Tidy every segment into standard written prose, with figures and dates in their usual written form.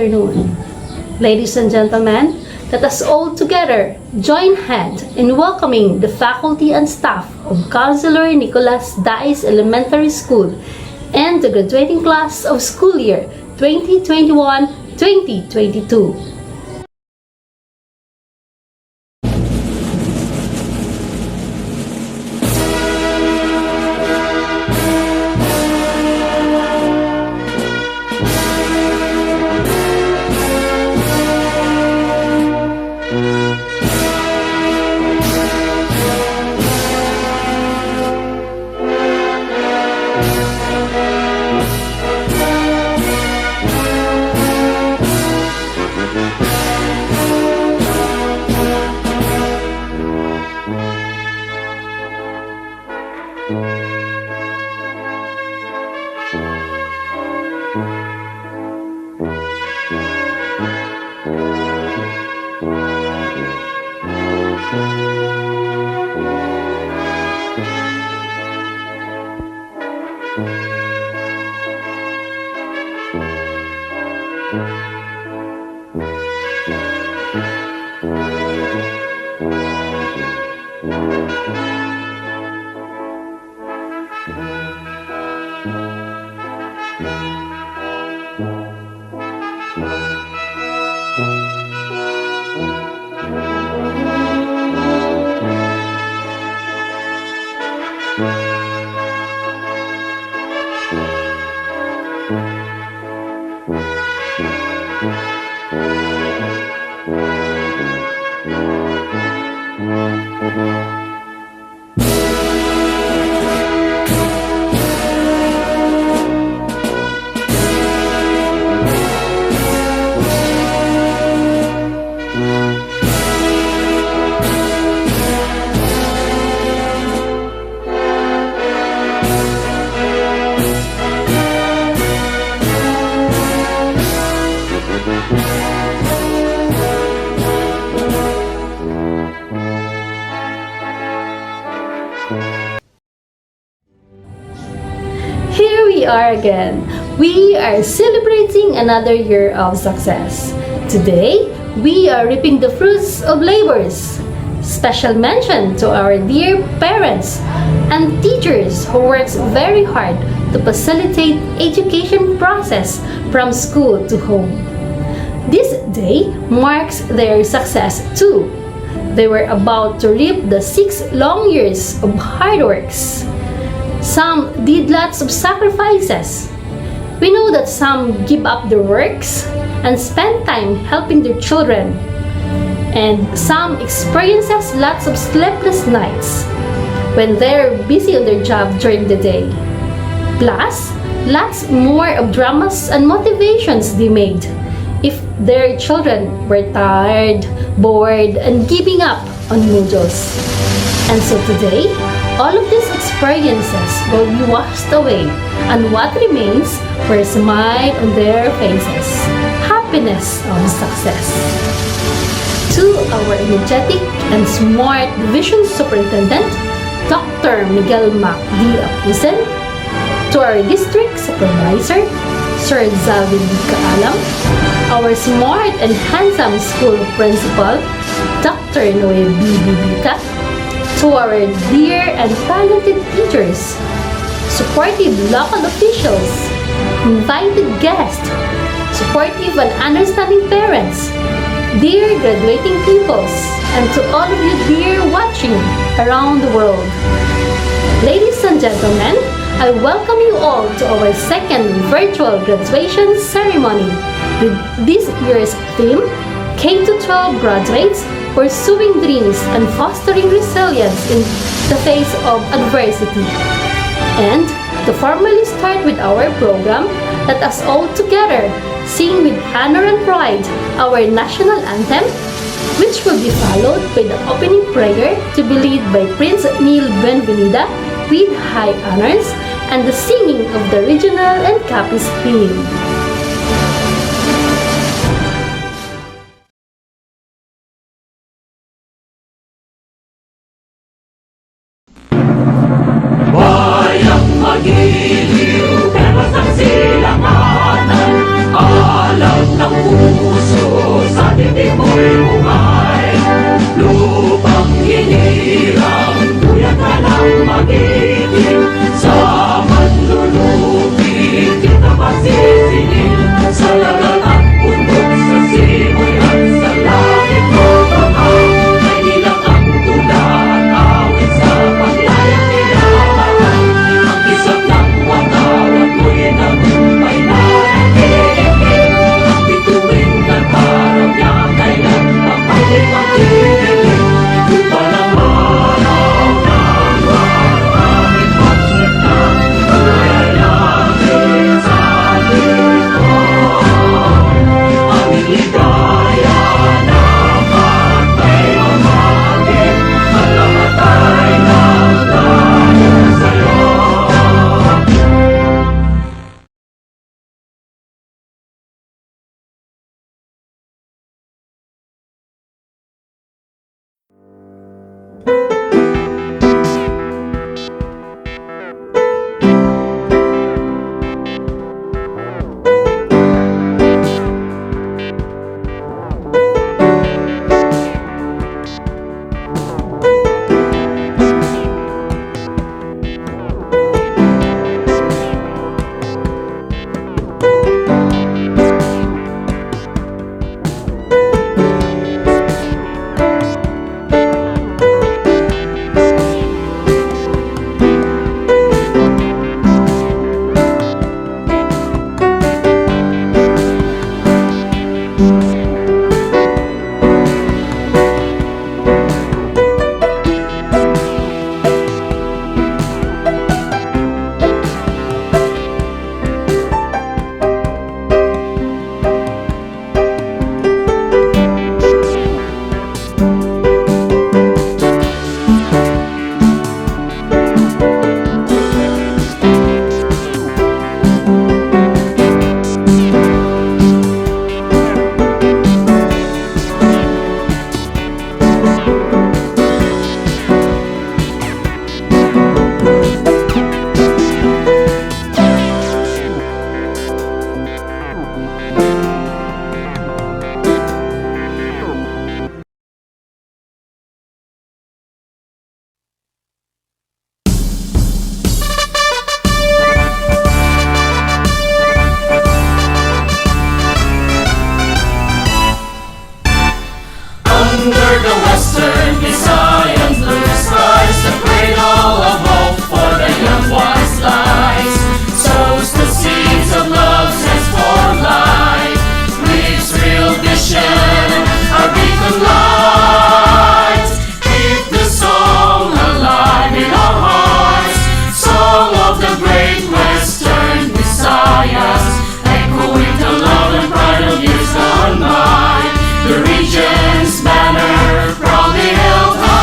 afternoon. Ladies and gentlemen, let us all together join hands in welcoming the faculty and staff of Councilor Nicolas Dais Elementary School and the graduating class of school year 2021-2022. Here we are again. We are celebrating another year of success. Today, we are reaping the fruits of labors. Special mention to our dear parents and teachers who works very hard to facilitate education process from school to home. This day marks their success too. They were about to reap the 6 long years of hard works. Some did lots of sacrifices. We know that some give up their works and spend time helping their children. And some experiences lots of sleepless nights when they're busy on their job during the day. Plus, lots more of dramas and motivations they made if their children were tired, bored, and giving up on modules. And so today, all of these experiences will be washed away, and what remains were a smile on their faces, happiness of success. To our energetic and smart Division Superintendent, Dr. Miguel Mac D. Apusen, to our District Supervisor, Sir Zalvin Kaalam, our smart and handsome school principal, Dr. Noe BbLyka, to our dear and talented teachers, supportive local officials, invited guests, supportive and understanding parents, dear graduating pupils, and to all of you dear watching around the world. Ladies and gentlemen, I welcome you all to our second virtual graduation ceremony with this year's theme, K-12 graduates pursuing dreams and fostering resilience in the face of adversity. And to formally start with our program, let us all together sing with honor and pride our national anthem, which will be followed by the opening prayer to be led by Prince Neil Benvenida with high honors and the singing of the regional and Capiz hymn. Magiliw, pero sa silanganan, alam ng Under the western Visayan blue skies, the cradle of hope for the young ones lies. Sows the seeds of love, sends for light, reaps real vision, our beacon light. Keep the song alive in our hearts, song of the great western Visayas, echoing the love and pride of years gone by. The region's banner proudly held high.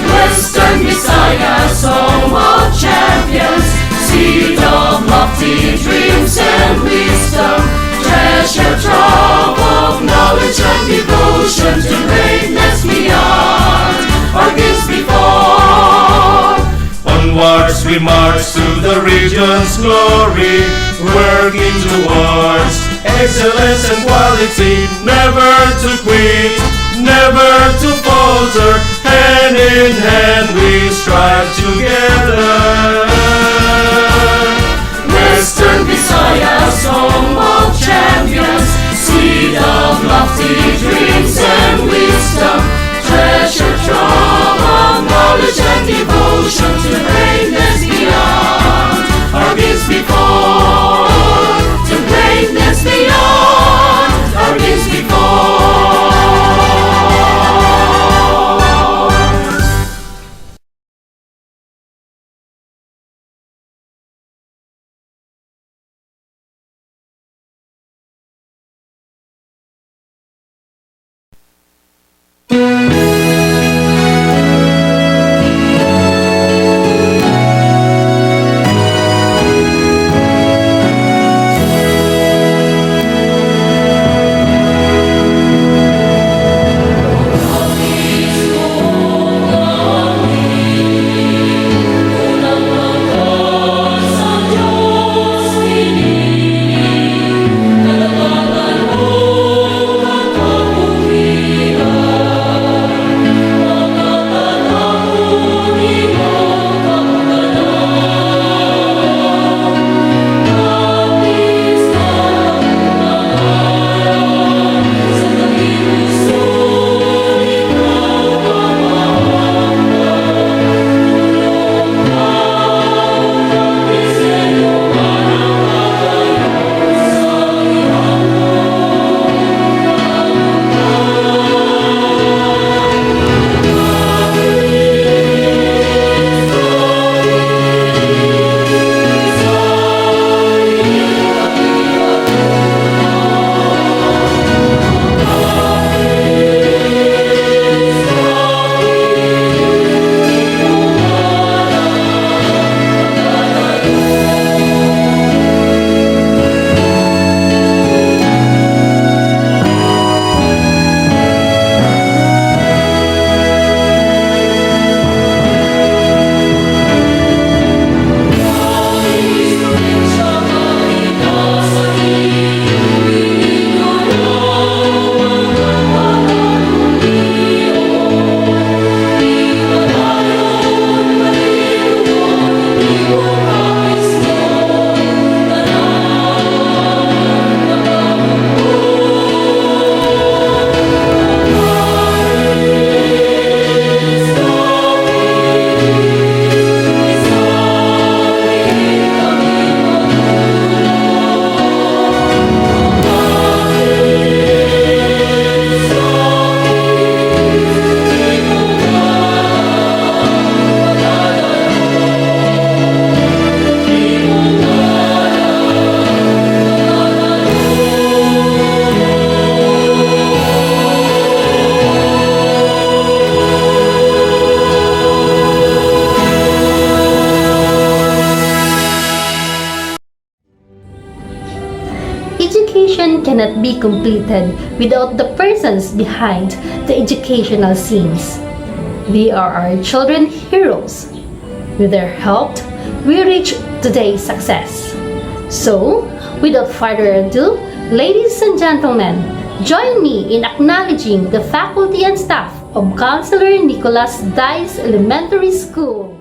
Western Visayas, home of champions, seed of lofty dreams and wisdom, treasure trove of knowledge and devotion to greatness beyond our gifts before. Onwards we march to the region's glory, working towards excellence and quality, never to quit, never to falter. Hand in hand we strive together. Western Visayas, home of champions, seed of lofty dreams and wisdom, treasure trove of knowledge and devotion to greatness beyond our gifts before. To greatness beyond our gifts before. Education cannot be completed without the persons behind the educational scenes. They are our children heroes. With their help, we reach today's success. So, without further ado, ladies and gentlemen, join me in acknowledging the faculty and staff of Councilor Nicolas Dais Elementary School.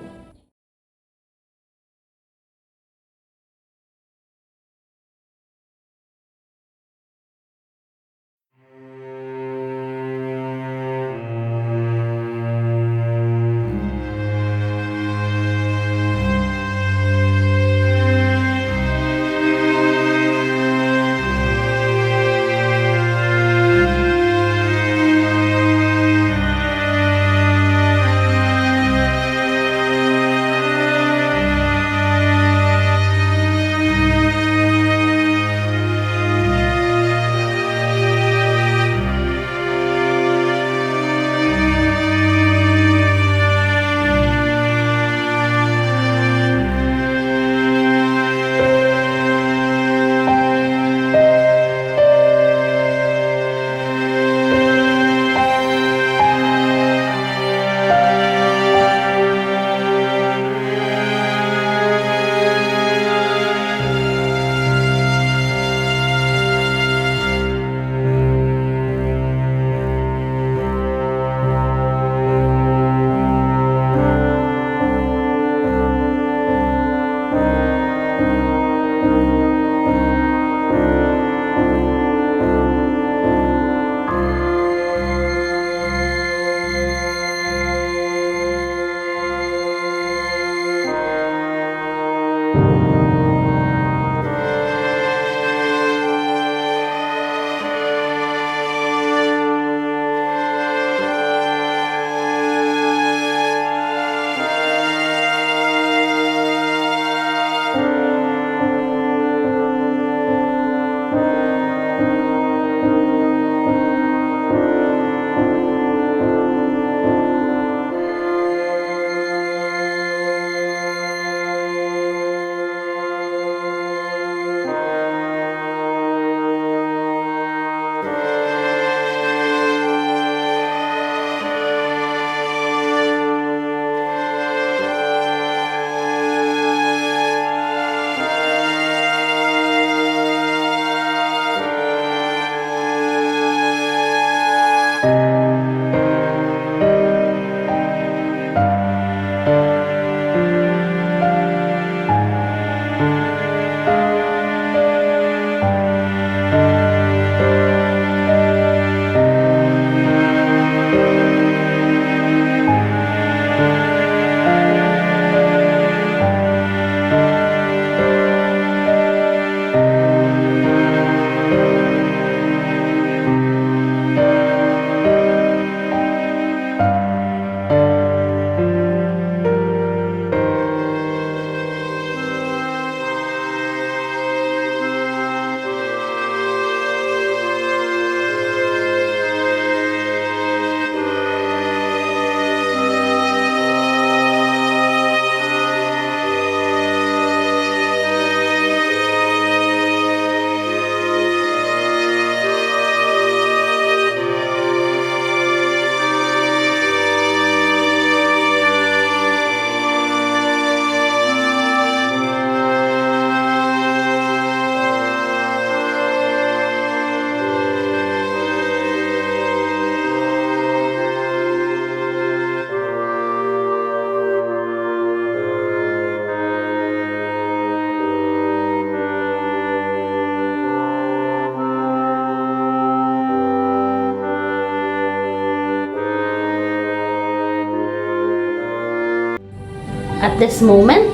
At this moment,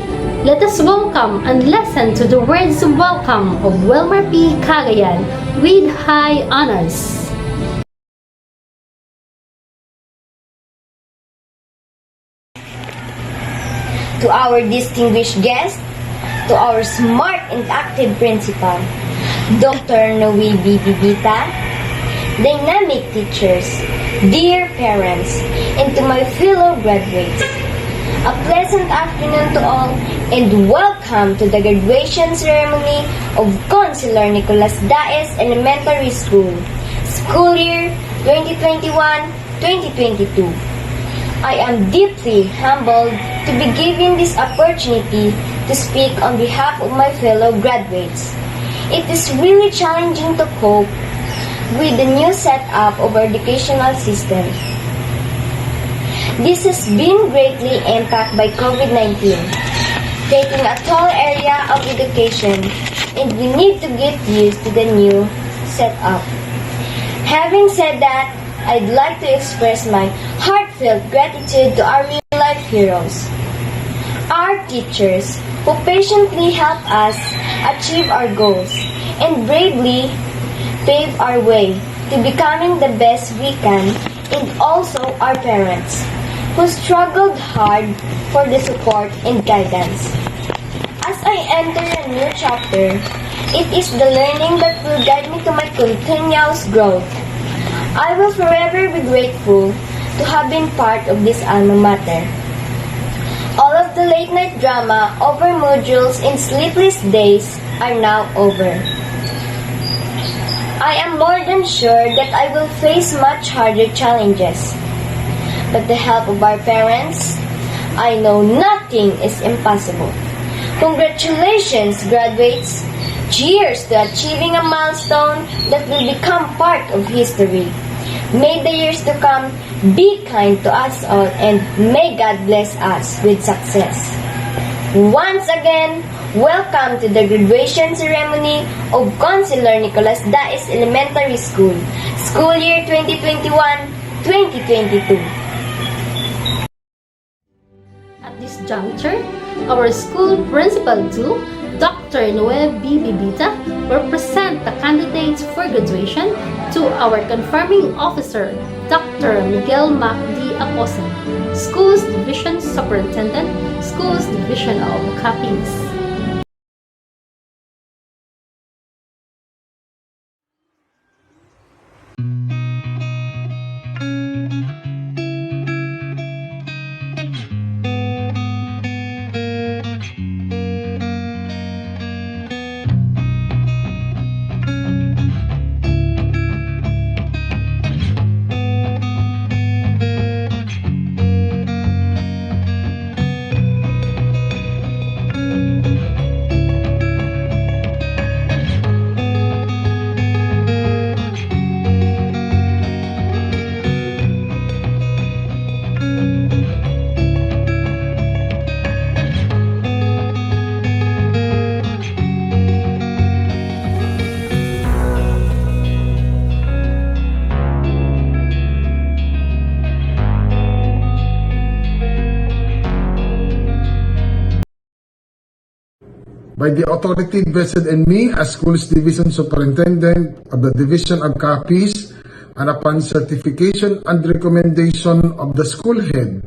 let us welcome and listen to the words of welcome of Wilmer P. Cagayan with high honors. To our distinguished guest, to our smart and active principal, Dr. Noe BbLykaTV, dynamic teachers, dear parents, and to my fellow graduates. A pleasant afternoon to all and welcome to the graduation ceremony of Councilor Nicolas Dais Elementary School, school year 2021-2022. I am deeply humbled to be given this opportunity to speak on behalf of my fellow graduates. It is really challenging to cope with the new setup of our educational system. This has been greatly impacted by COVID-19, taking a toll area of education, and we need to get used to the new setup. Having said that, I'd like to express my heartfelt gratitude to our real-life heroes, our teachers who patiently help us achieve our goals and bravely pave our way to becoming the best we can, and also our parents who struggled hard for the support and guidance. As I enter a new chapter, it is the learning that will guide me to my continuous growth. I will forever be grateful to have been part of this alma mater. All of the late night drama over modules and sleepless days are now over. I am more than sure that I will face much harder challenges. With the help of our parents, I know nothing is impossible. Congratulations, graduates! Cheers to achieving a milestone that will become part of history. May the years to come be kind to us all, and may God bless us with success. Once again, welcome to the graduation ceremony of Councilor Nicolas Dais Elementary School, school year 2021-2022. At this juncture, our school principal too, Dr. Noe BbLykaTV, will present the candidates for graduation to our confirming officer, Dr. Miguel Mac D. Acosta, Schools Division Superintendent, Schools Division of Capiz. By the authority vested in me as Schools Division Superintendent of the Division of Capiz, and upon certification and recommendation of the school head,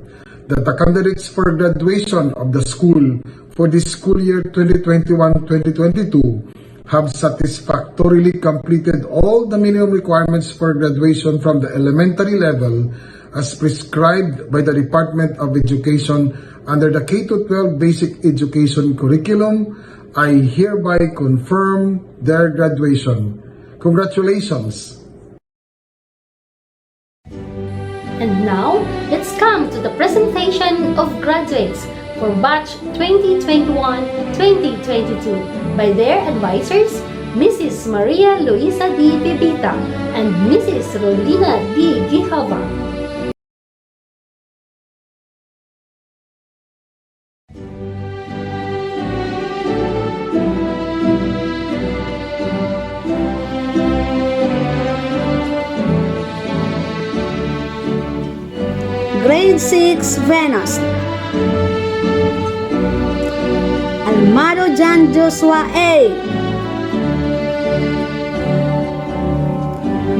that the candidates for graduation of the school for the school year 2021-2022 have satisfactorily completed all the minimum requirements for graduation from the elementary level as prescribed by the Department of Education under the K-12 Basic Education Curriculum. I hereby confirm their graduation. Congratulations! And now, let's come to the presentation of graduates for batch 2021-2022 by their advisors, Mrs. Maria Luisa D. Pepita and Mrs. Rolina D. Gihava. Grade 6 Venus. John Joshua A.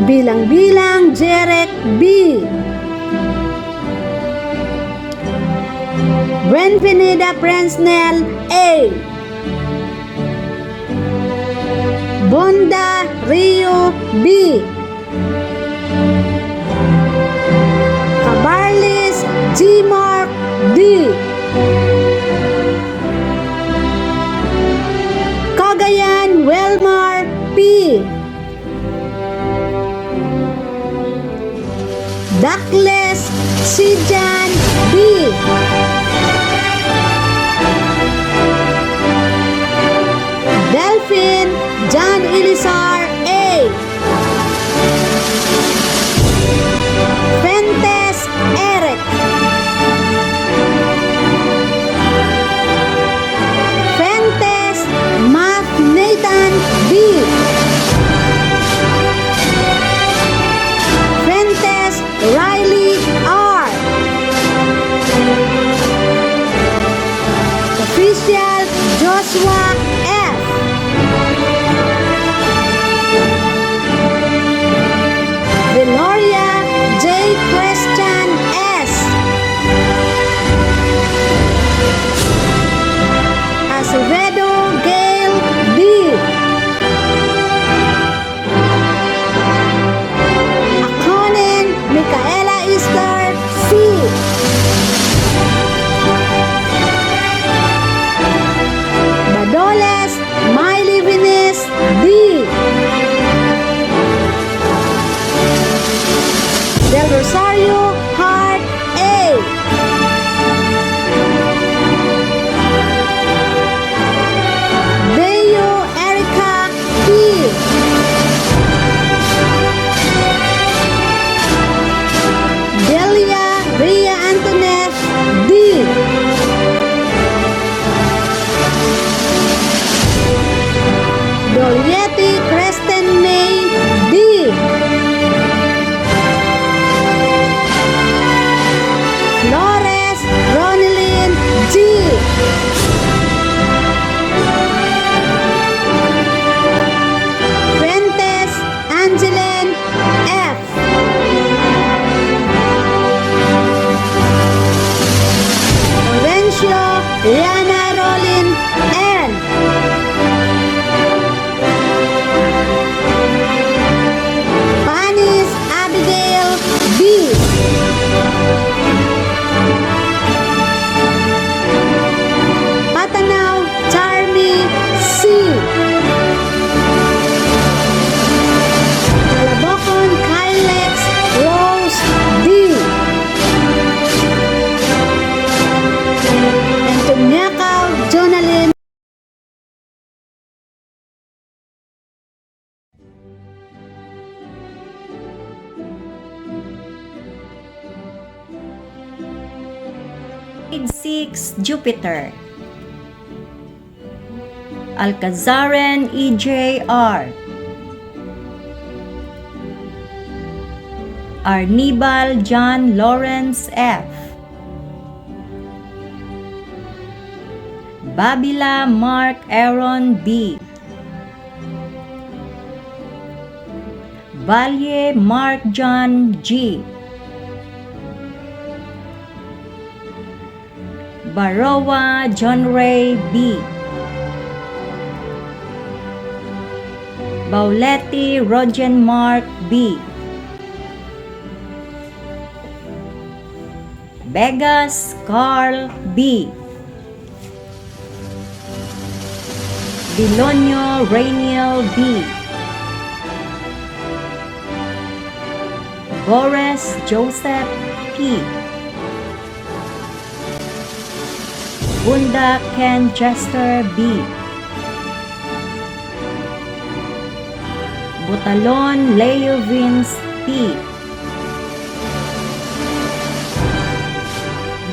Bilang-bilang Jerek B. Buenvenida Fresnel A. Bonda Rio B. Cabarlis G. Mark D. Cagayan Welmar P. Dakles Sijan B. Delphine John Elisar A. Fentes Eric. Fentes Matt Nathan B. Fentes Riley R. Official Joshua F. Gloria J. Christian S. Acevedo Gail D. Aconin Micaela Easter C. Badoles Miley Vines D. Del Rosario Hart A. Deyo Erica P. Delia Ria Antoinette D. Dolietti Kristen May D. Flores Ronilyn G. Fuentes Angeline F. Orencio Rihanna Rolin N. Panis Abigail B. Patanaw Charmy C. Calabocon Kylex Rose D. Antoniacaw Jonalyn Grade 6 Jupiter. Alcazaren EJR. Arnibal John Lawrence F. Babila Mark Aaron B. Valle Mark John G. Baroa John Ray B. Bauletti Rogen Mark B. Vegas Carl B. Bilonio Rainiel B. Boris Joseph P. Bunda Ken Chester B. Butalon Leo Vince P.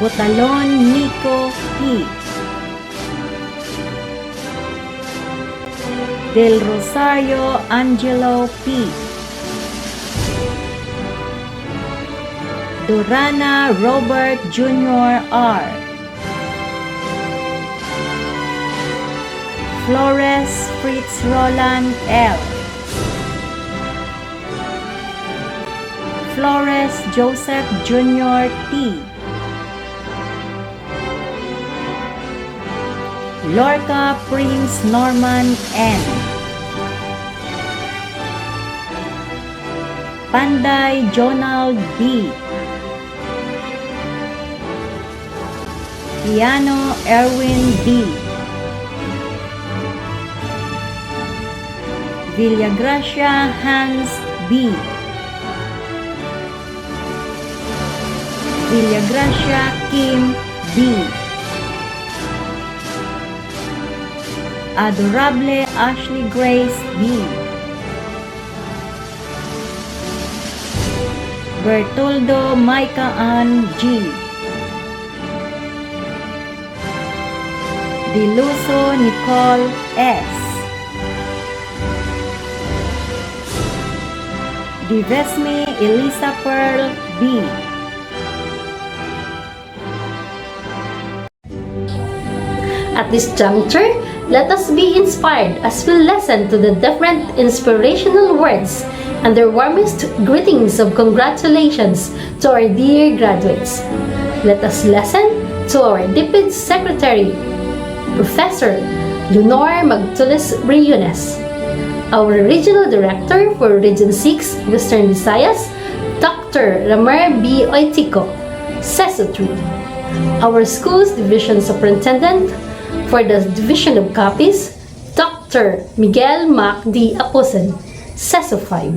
Butalon Nico P. Del Rosario Angelo P. Durana Robert Jr. R. Flores Fritz Roland L. Flores Joseph Jr. T. Lorca Prince Norman N. Panday Jonald B. Piano Erwin B. Villagracia Hans B. Villagracia Kim B. Adorable Ashley Grace B. Bertoldo Micah Ann G. Diluso Nicole S. Divesme Elisa Pearl B. At this juncture, let us be inspired as we listen to the different inspirational words and their warmest greetings of congratulations to our dear graduates. Let us listen to our DepEd Secretary, Professor Leonor Magtulis Briones, our Regional Director for Region 6 Western Visayas, Dr. Ramer B. Oitico, CESO 3, our Schools Division Superintendent for the Division of Copies, Dr. Miguel Mac D. Aposen, CESO 5,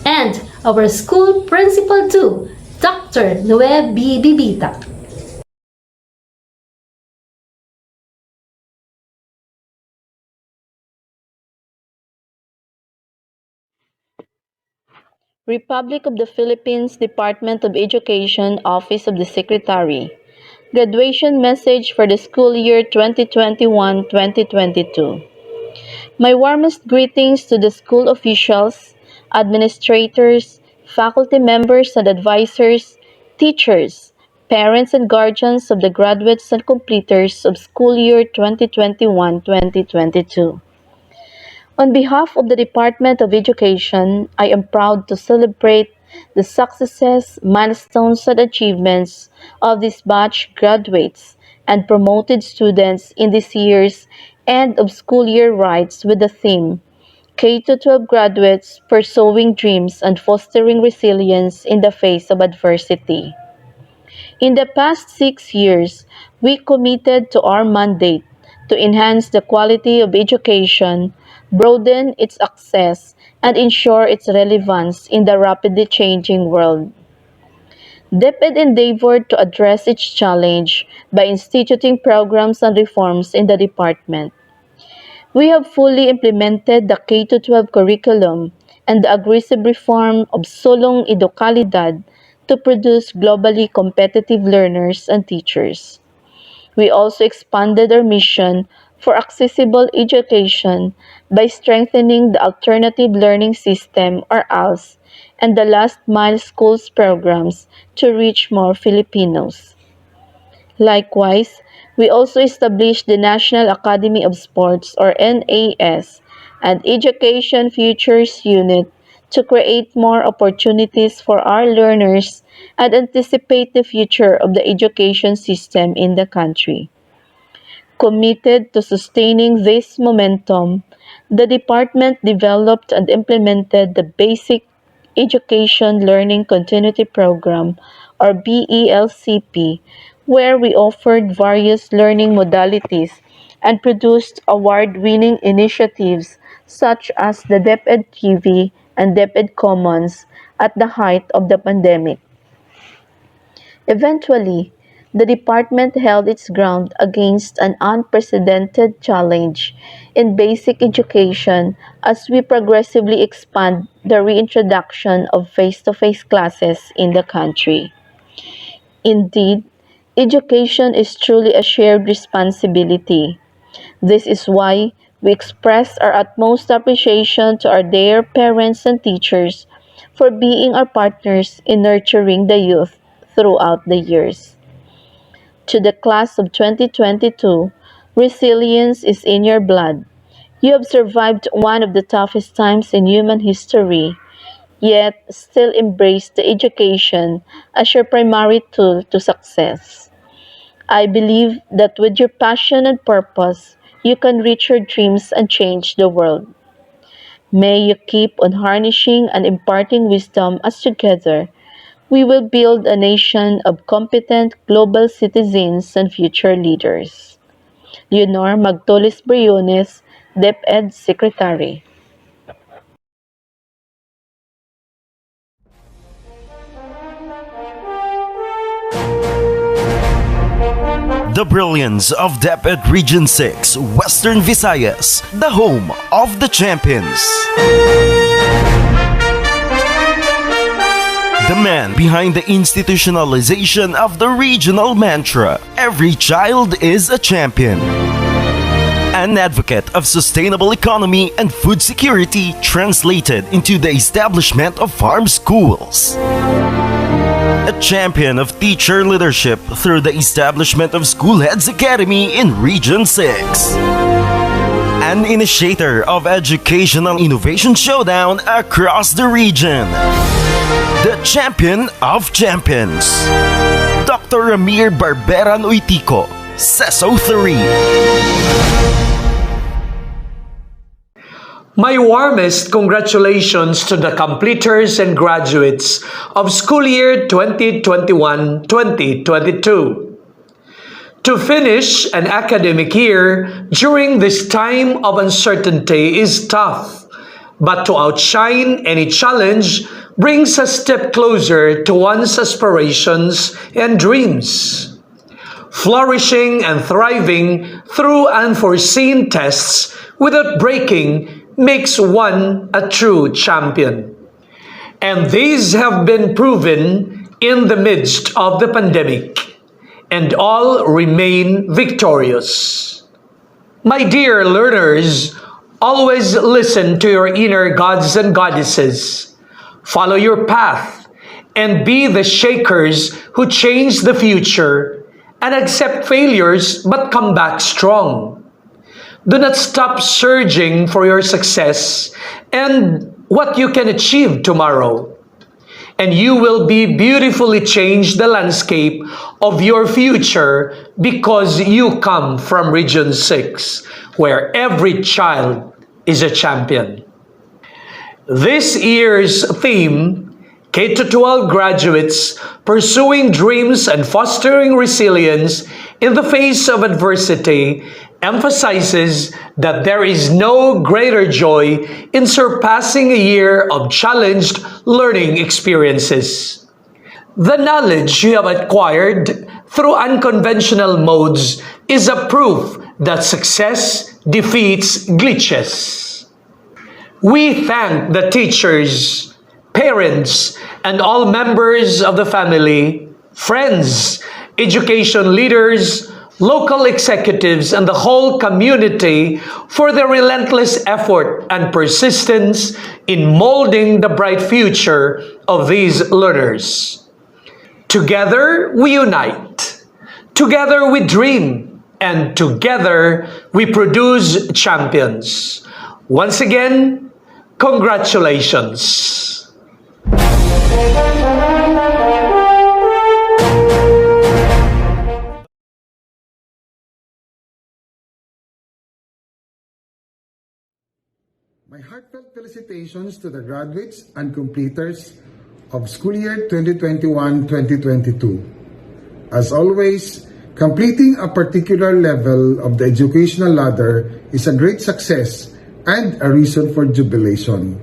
and our School Principal 2, Dr. Noe B. Bibita. Republic of the Philippines Department of Education Office of the Secretary. Graduation message for the school year 2021-2022. My warmest greetings to the school officials, administrators, faculty members and advisors, teachers, parents and guardians of the graduates and completers of school year 2021-2022. On behalf of the Department of Education, I am proud to celebrate the successes, milestones, and achievements of this batch graduates and promoted students in this year's end of school year rites with the theme K-12 graduates pursuing dreams and fostering resilience in the face of adversity. In the past 6 years, we committed to our mandate to enhance the quality of education, broaden its access, and ensure its relevance in the rapidly changing world. DepEd endeavored to address its challenge by instituting programs and reforms in the department. We have fully implemented the K-12 curriculum and the aggressive reform of Sulong Edukalidad to produce globally competitive learners and teachers. We also expanded our mission for accessible education by strengthening the Alternative Learning System or ALS and the Last Mile Schools programs to reach more Filipinos. Likewise, we also established the National Academy of Sports or NAS and Education Futures Unit to create more opportunities for our learners and anticipate the future of the education system in the country. Committed to sustaining this momentum, the department developed and implemented the Basic Education Learning Continuity Program or BELCP, where we offered various learning modalities and produced award-winning initiatives such as the DepEd TV and DepEd Commons at the height of the pandemic. Eventually, the department held its ground against an unprecedented challenge in basic education as we progressively expand the reintroduction of face-to-face classes in the country. Indeed, education is truly a shared responsibility. This is why we express our utmost appreciation to our dear parents and teachers for being our partners in nurturing the youth throughout the years. To the class of 2022, resilience is in your blood. You have survived one of the toughest times in human history, yet still embrace the education as your primary tool to success. I believe that with your passion and purpose, you can reach your dreams and change the world. May you keep on harnessing and imparting wisdom as together we will build a nation of competent global citizens and future leaders. Leonor Magtolis Briones, DepEd Secretary. The brilliance of DepEd Region 6, Western Visayas, the home of the champions. The man behind the institutionalization of the regional mantra, every child is a champion. An advocate of sustainable economy and food security translated into the establishment of farm schools. A champion of teacher leadership through the establishment of School Heads Academy in Region 6. An initiator of educational innovation showdown across the region. The champion of champions. Dr. Ramir Barberan Uitico, CESO 3. My warmest congratulations to the completers and graduates of school year 2021-2022. To finish an academic year during this time of uncertainty is tough, but to outshine any challenge brings a step closer to one's aspirations and dreams. Flourishing and thriving through unforeseen tests without breaking makes one a true champion. And these have been proven in the midst of the pandemic, and all remain victorious. My dear learners, always listen to your inner gods and goddesses. Follow your path and be the shakers who change the future and accept failures but come back strong. Do not stop searching for your success and what you can achieve tomorrow. And you will be beautifully change the landscape of your future because you come from Region 6, where every child is a champion. This year's theme, K-12 graduates pursuing dreams and fostering resilience in the face of adversity, emphasizes that there is no greater joy in surpassing a year of challenged learning experiences. The knowledge you have acquired through unconventional modes is a proof that success defeats glitches. We thank the teachers, parents, and all members of the family, friends, education leaders, local executives, and the whole community for their relentless effort and persistence in molding the bright future of these learners. Together we unite, together we dream, and together we produce champions. Once again, congratulations. My heartfelt felicitations to the graduates and completers of school year 2021-2022. As always, completing a particular level of the educational ladder is a great success and a reason for jubilation.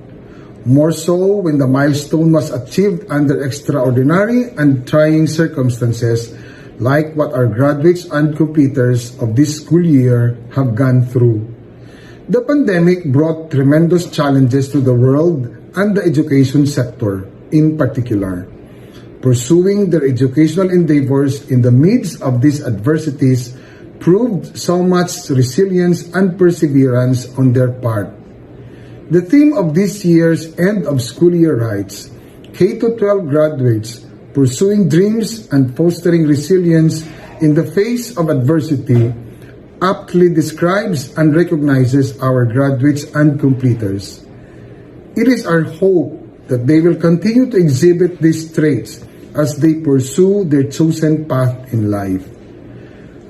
More so when the milestone was achieved under extraordinary and trying circumstances like what our graduates and completers of this school year have gone through. The pandemic brought tremendous challenges to the world and the education sector in particular. Pursuing their educational endeavors in the midst of these adversities proved so much resilience and perseverance on their part. The theme of this year's end of school year writes, K-12 graduates pursuing dreams and fostering resilience in the face of adversity, aptly describes and recognizes our graduates and completers. It is our hope that they will continue to exhibit these traits as they pursue their chosen path in life.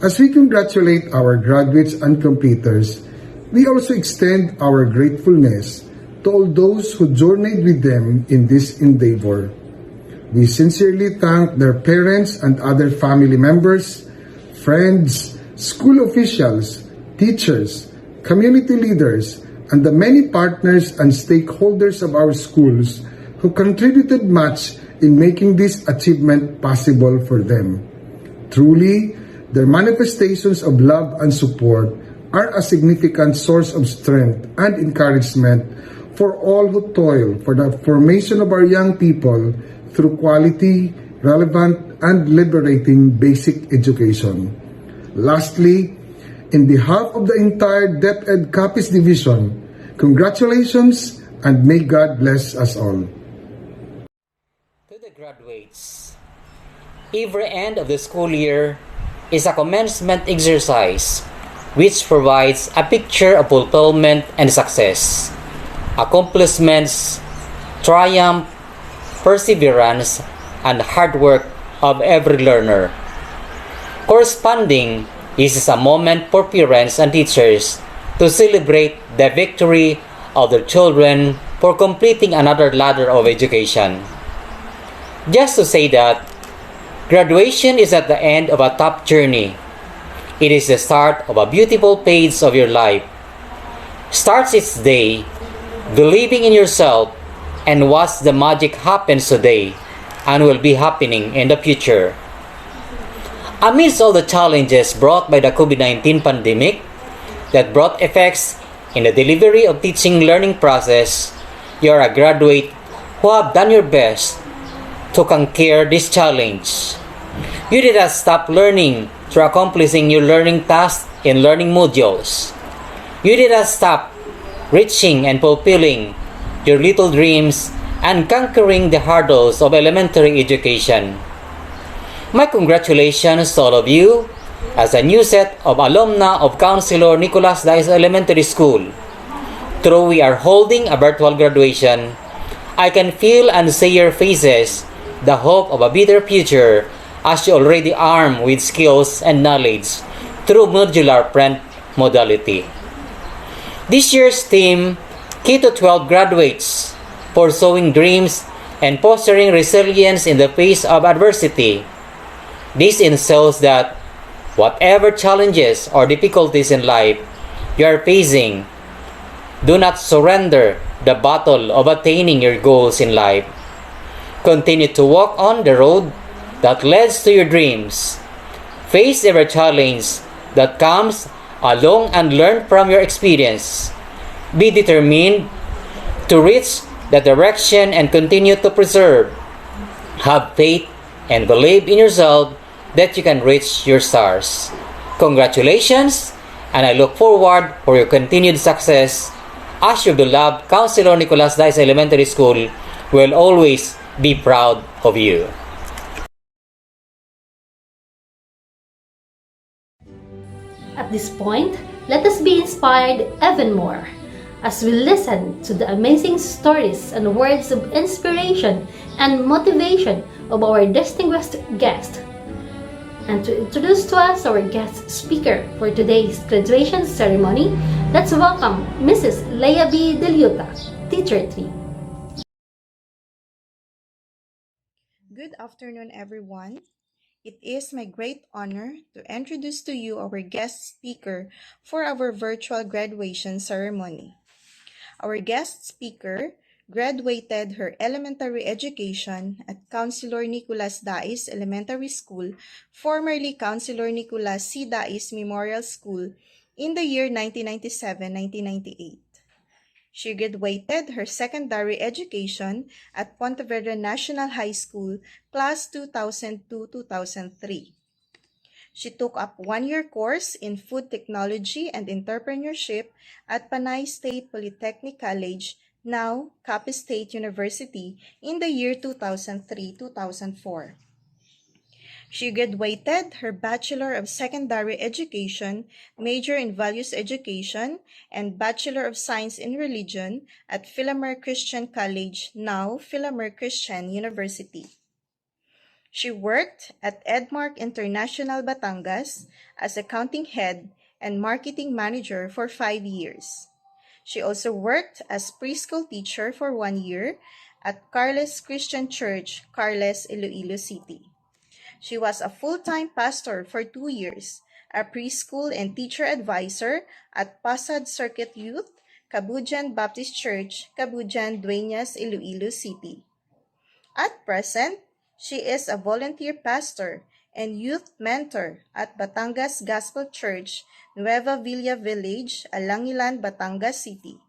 As we congratulate our graduates and completers, we also extend our gratefulness to all those who journeyed with them in this endeavor. We sincerely thank their parents and other family members, friends, school officials, teachers, community leaders, and the many partners and stakeholders of our schools who contributed much in making this achievement possible for them. Truly, their manifestations of love and support are a significant source of strength and encouragement for all who toil for the formation of our young people through quality, relevant, and liberating basic education. Lastly, in behalf of the entire DepEd Capiz Division, congratulations and may God bless us all. To the graduates, every end of the school year is a commencement exercise which provides a picture of fulfillment and success, accomplishments, triumph, perseverance, and hard work of every learner. Corresponding, this is a moment for parents and teachers to celebrate the victory of their children for completing another ladder of education. Just to say that, graduation is at the end of a tough journey. It is the start of a beautiful page of your life. Starts its day, believing in yourself, and watch the magic happens today and will be happening in the future. Amidst all the challenges brought by the COVID-19 pandemic that brought effects in the delivery of teaching learning process, you are a graduate who have done your best to conquer this challenge. You did not stop learning through accomplishing your learning tasks in learning modules. You did not stop reaching and fulfilling your little dreams and conquering the hurdles of elementary education. My congratulations to all of you as a new set of alumna of Councilor Nicolas Dais Elementary School. Though we are holding a virtual graduation, I can feel and see your faces the hope of a better future as you already armed with skills and knowledge through modular print modality. This year's theme, K-12 graduates, pursuing dreams and fostering resilience in the face of adversity. This ensures that whatever challenges or difficulties in life you are facing, do not surrender the battle of attaining your goals in life. Continue to walk on the road that leads to your dreams. Face every challenge that comes along and learn from your experience. Be determined to reach the direction and continue to preserve. Have faith and believe in yourself that you can reach your stars. Congratulations, and I look forward for your continued success as your beloved Councilor Nicolas Dais Elementary School will always be proud of you. At this point, let us be inspired even more as we listen to the amazing stories and words of inspiration and motivation of our distinguished guest. And to introduce to us our guest speaker for today's graduation ceremony, let's welcome Mrs. Leia B. Deliuta, Teacher 3. Good afternoon, everyone. It is my great honor to introduce to you our guest speaker for our virtual graduation ceremony. Our guest speaker graduated her elementary education at Councilor Nicolas Dais Elementary School, formerly Councilor Nicolas C. Dais Memorial School, in the year 1997-1998. She graduated her secondary education at Pontevedra National High School, class 2002-2003. She took up one-year course in food technology and entrepreneurship at Panay State Polytechnic College, now Capiz State University, in the year 2003-2004. She graduated her Bachelor of Secondary Education, major in Values Education, and Bachelor of Science in Religion at Philomer Christian College, now Philomer Christian University. She worked at Edmark International Batangas as accounting head and marketing manager for 5 years. She also worked as preschool teacher for 1 year at Carles Christian Church, Carles, Iloilo City. She was a full-time pastor for 2 years, a preschool and teacher advisor at Pasad Circuit Youth, Cabujan Baptist Church, Cabujan, Dueñas, Iloilo City. At present, she is a volunteer pastor and youth mentor at Batangas Gospel Church, Nueva Villa Village, Alangilan, Batangas City.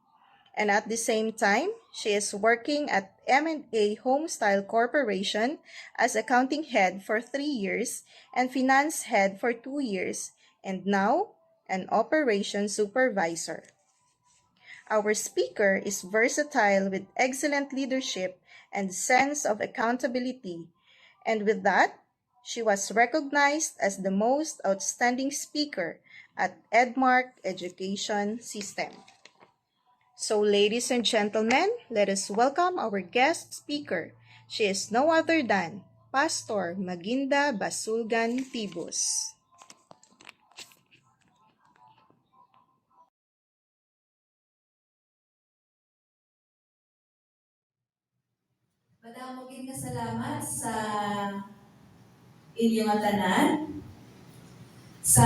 And at the same time, she is working at M&A Homestyle Corporation as accounting head for 3 years and finance head for 2 years, and now an operations supervisor. Our speaker is versatile with excellent leadership and sense of accountability, and with that, she was recognized as the most outstanding speaker at Edmark Education System. So, ladies and gentlemen, let us welcome our guest speaker. She is no other than Pastor Maginda Basulgan Tibus. Madamo gid nga salamat sa inyong tanan sa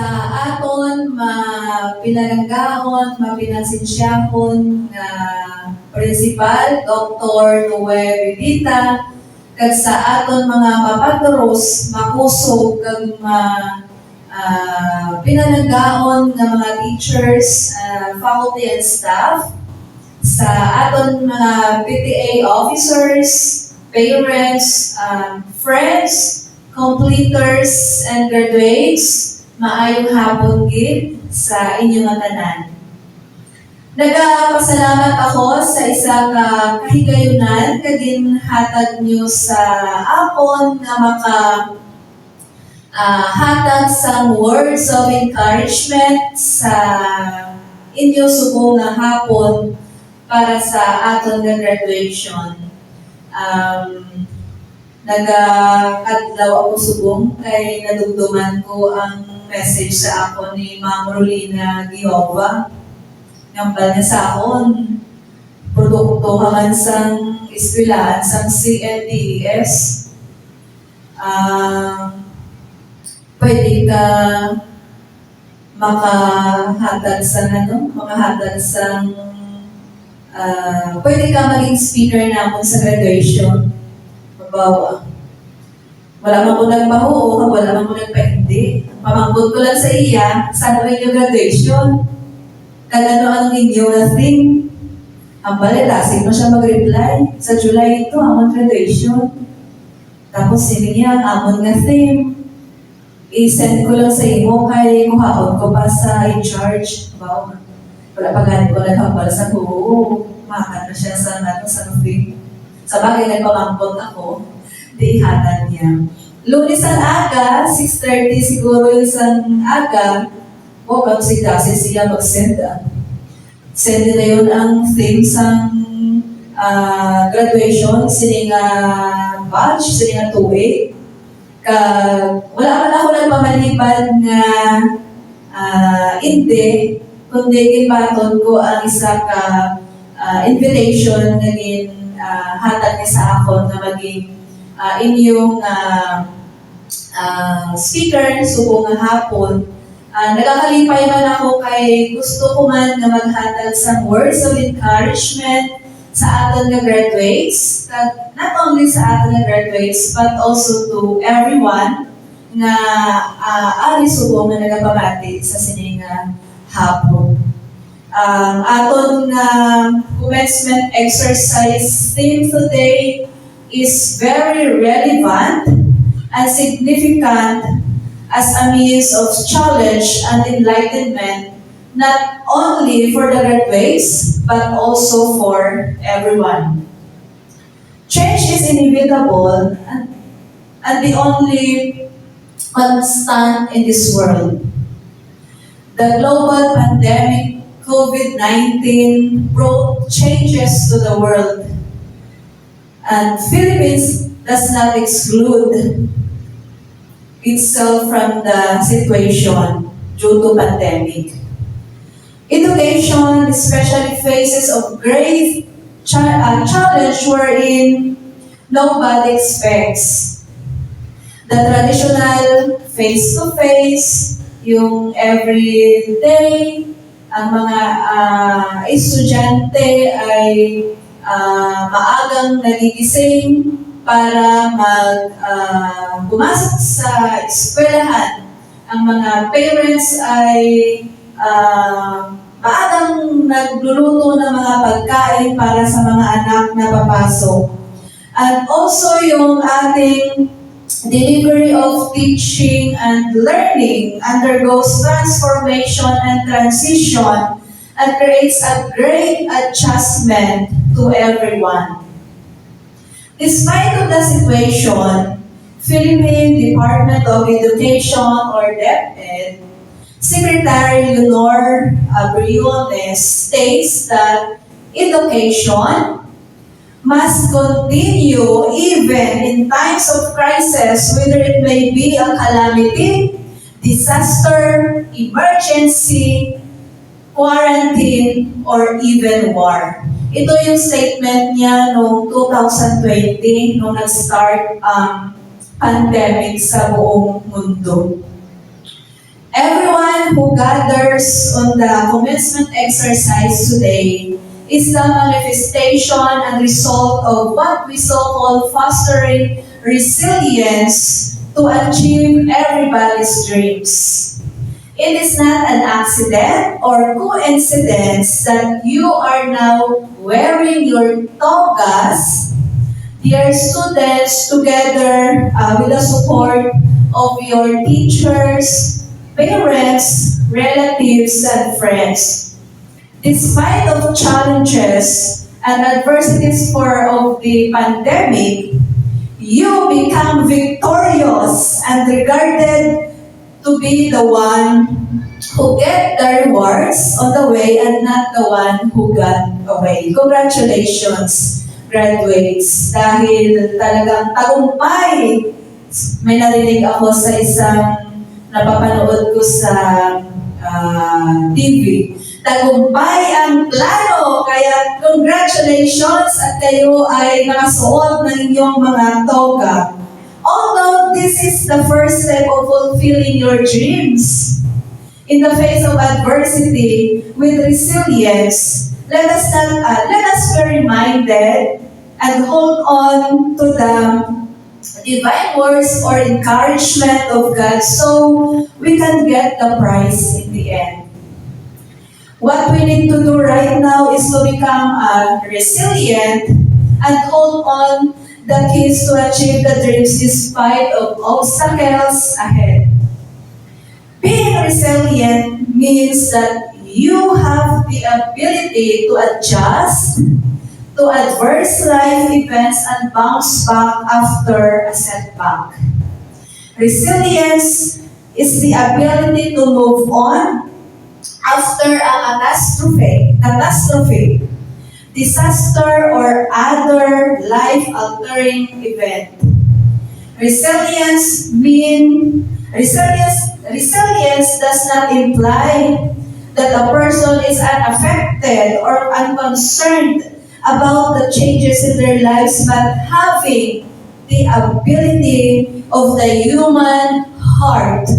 aton mapinalanggaon, mapinansinsyahon nga Principal Dr. Noel Vidita kag sa aton mga mapaturos, makusog kag pinalanggaon nga mga teachers, faculty and staff, sa aton mga PTA officers, parents, friends, completers, and graduates, maayong hapon gid sa inyong tanan. Nagapasalamat ako sa isa ka kahigayunan kaginhatag niyo sa apon nga hatag sa words of encouragement sa inyo subong nga hapon para sa aton nga graduation. Nagakadlaw ako subong kay nadugduman ko ang message sa ako ni Ma'am Rolina Giova. Ngambal niya sa akon, produkto haman sang eskwelahan sang CNDES. Pwede ka makahatag sang pwede ka maging speaker namin sa graduation. Mabawa. Wala man ko nagbaho, wala man ko nagpaindi. Pamangkot ko lang sa iya, saan ba yung graduation? Kag ano ang inyong na thing? Ang balitasig mo siya mag-reply. Sa July ito, amon graduation. Tapos sinin niya, amon nga theme. I-send ko lang sa imo kay kuhaon ko pa sa in-charge. Wow. Wala pa ganit ko naghambal sa ko. Makan na siya sa thing. Sa bagay, nagpamangkot ako. Diihatan niya. Lunes ang aga, 6:30 siguro yung isang aga, kung si Dais siya mag-send. Send na yun ang theme sa graduation, sining batch, sining 2A. Wala man ako nagpamaliban nga hindi, kundi ginbaton ko ang isa ka invitation na hatag niya sa akon na maging inyong speaker subong nga hapon. Nagakalipay man ako kay gusto ko man na maghatag sa words of encouragement sa aton nga graduates, not only sa aton nga graduates but also to everyone nga ari subong nga nagapamati sa sining hapon. Aton nga commencement exercise theme today is very relevant and significant as a means of challenge and enlightenment, not only for the graduates, but also for everyone. Change is inevitable, and the only constant in this world. The global pandemic COVID-19 brought changes to the world, and Philippines does not exclude itself from the situation due to pandemic. Education especially faces a great challenge wherein nobody expects the traditional face-to-face, yung everyday, ang mga estudyante ay maagang nagigising para pumasok sa eskwelahan. Ang mga parents ay maagang nagluluto ng mga pagkain para sa mga anak na papasok. And also yung ating delivery of teaching and learning undergoes transformation and transition and creates a great adjustment to everyone. Despite of the situation, Philippine Department of Education or DepEd Secretary Leonor Briones states that education must continue even in times of crisis, whether it may be a calamity, disaster, emergency, quarantine, or even war. Ito yung statement niya noong 2020, nung nag-start ang pandemic sa buong mundo. Everyone who gathers on the commencement exercise today is the manifestation and result of what we so-called fostering resilience to achieve everybody's dreams. It is not an accident or coincidence that you are now wearing your togas, dear students, together with the support of your teachers, parents, relatives, and friends. Despite of challenges and adversities of the pandemic, you become victorious and regarded to be the one who get the rewards on the way and not the one who got away. Congratulations, graduates. Dahil talagang tagumpay. May narinig ako sa isang napapanood ko sa TV. Tagumpay ang plano, kaya congratulations at kayo ay nakasuot ng inyong mga toga. Although this is the first step of fulfilling your dreams, in the face of adversity, with resilience, let us be reminded and hold on to the divine words or encouragement of God so we can get the prize in the end. What we need to do right now is to become resilient and hold on the keys to achieve the dreams despite of obstacles ahead. Being resilient means that you have the ability to adjust to adverse life events and bounce back after a setback. Resilience is the ability to move on after a catastrophe, disaster, or other life-altering event. Resilience does not imply that a person is unaffected or unconcerned about the changes in their lives, but having the ability of the human heart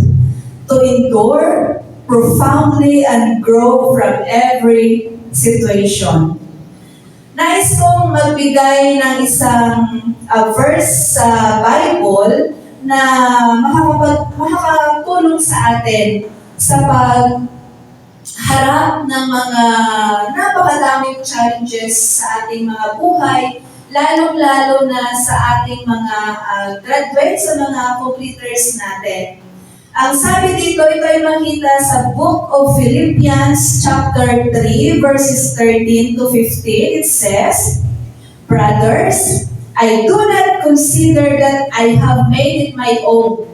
to endure profoundly and grow from every situation. Nais kong magbigay ng isang verse sa Bible na makakatulong sa atin sa pagharap ng mga napakadaming challenges sa ating mga buhay, lalong-lalo na sa ating mga graduates, sa mga completers natin. Ang sabi dito, ito ay makita sa Book of Philippians chapter 3, verses 13 to 15. It says, "Brothers, I do not consider that I have made it my own,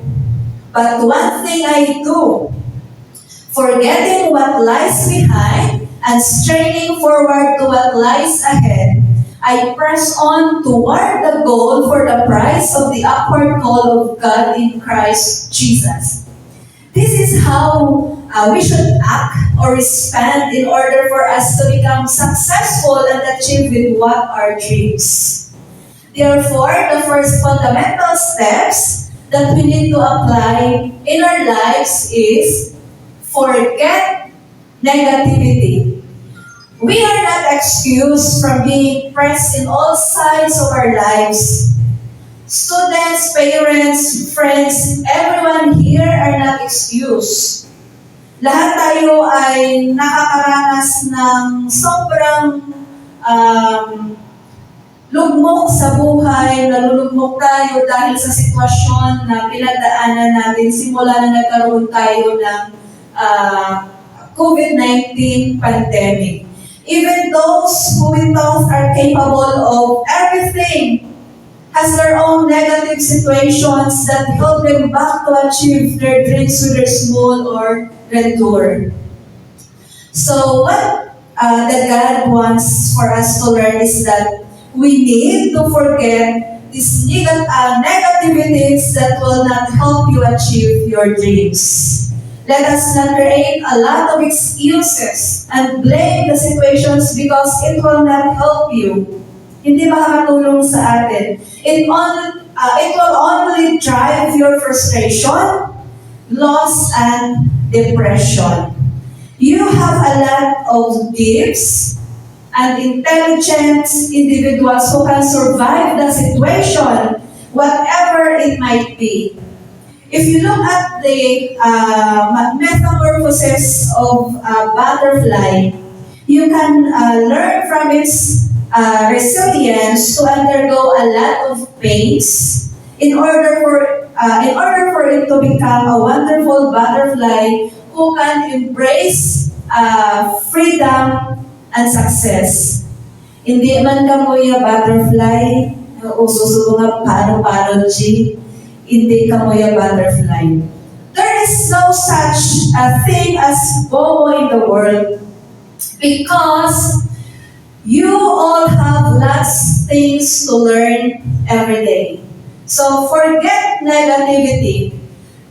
But one thing I do, forgetting what lies behind and straining forward to what lies ahead, I press on toward the goal for the prize of the upward call of God in Christ Jesus. This is how we should act or respond in order for us to become successful and achieve with what our dreams. Therefore, the first fundamental steps that we need to apply in our lives is forget negativity. We are not excused from being pressed in all sides of our lives. Students, parents, friends, everyone here are not excused. Lahat tayo ay nakakaranas ng sobrang um, lugmok sa buhay, nalulugmok tayo dahil sa sitwasyon na pinagdaanan natin simula na nagkaroon tayo ng COVID-19 pandemic. Even those who we thought are capable of everything has their own negative situations that help them back to achieve their dreams, whether small or grandeur. So what that God wants for us to learn is that we need to forget these negativities that will not help you achieve your dreams. Let us not create a lot of excuses and blame the situations because it will not help you. Hindi makakatulong sa atin. It will only drive your frustration, loss, and depression. You have a lot of gifts and intelligent individuals who can survive the situation, whatever it might be. If you look at the metamorphosis of a butterfly, you can learn from its resilience to undergo a lot of pains in order for it to become a wonderful butterfly who can embrace freedom and success. Hindi man ka mo yung butterfly, o susubo nga paano G, hindi ka mo yung butterfly. There is no such a thing as bobo in the world because you all have lots of things to learn every day. So forget negativity.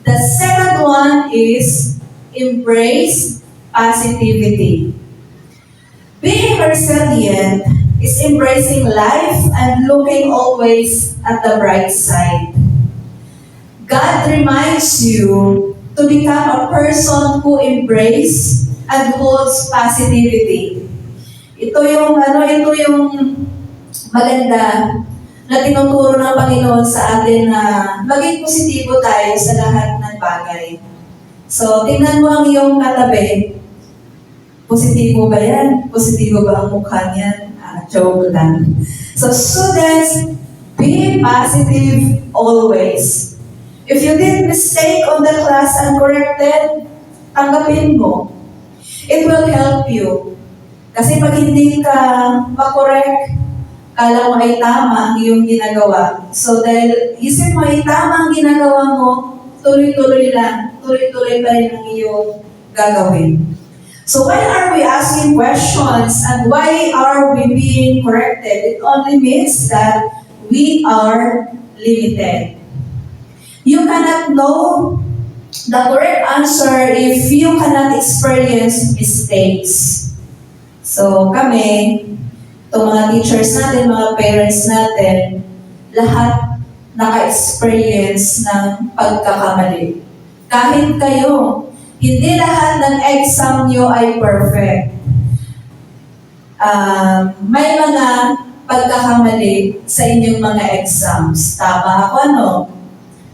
The second one is embrace positivity. Being resilient is embracing life and looking always at the bright side. God reminds you to become a person who embraces and holds positivity. Ito yung maganda na tinuturo ng Panginoon sa atin na maging positibo tayo sa lahat ng bagay. So, tingnan mo ang iyong katabi. Positibo ba yan? Positibo ba ang mukha niyan? Joke lang. So, students, be positive always. If you did mistake on the class and corrected, tanggapin mo. It will help you. Kasi pag hindi ka makorek, kala mo ay tama ang iyong ginagawa. So dahil isip mo ay tama ang ginagawa mo, tuloy-tuloy lang. Tuloy-tuloy pa rin ang iyong gagawin. So why are we asking questions and why are we being corrected? It only means that we are limited. You cannot know the correct answer if you cannot experience mistakes. So kami, itong mga teachers natin, mga parents natin, lahat naka-experience ng pagkakamali. Kahit kayo, hindi lahat ng exam nyo ay perfect. May mga pagkakamali sa inyong mga exams. Tama ako, ano?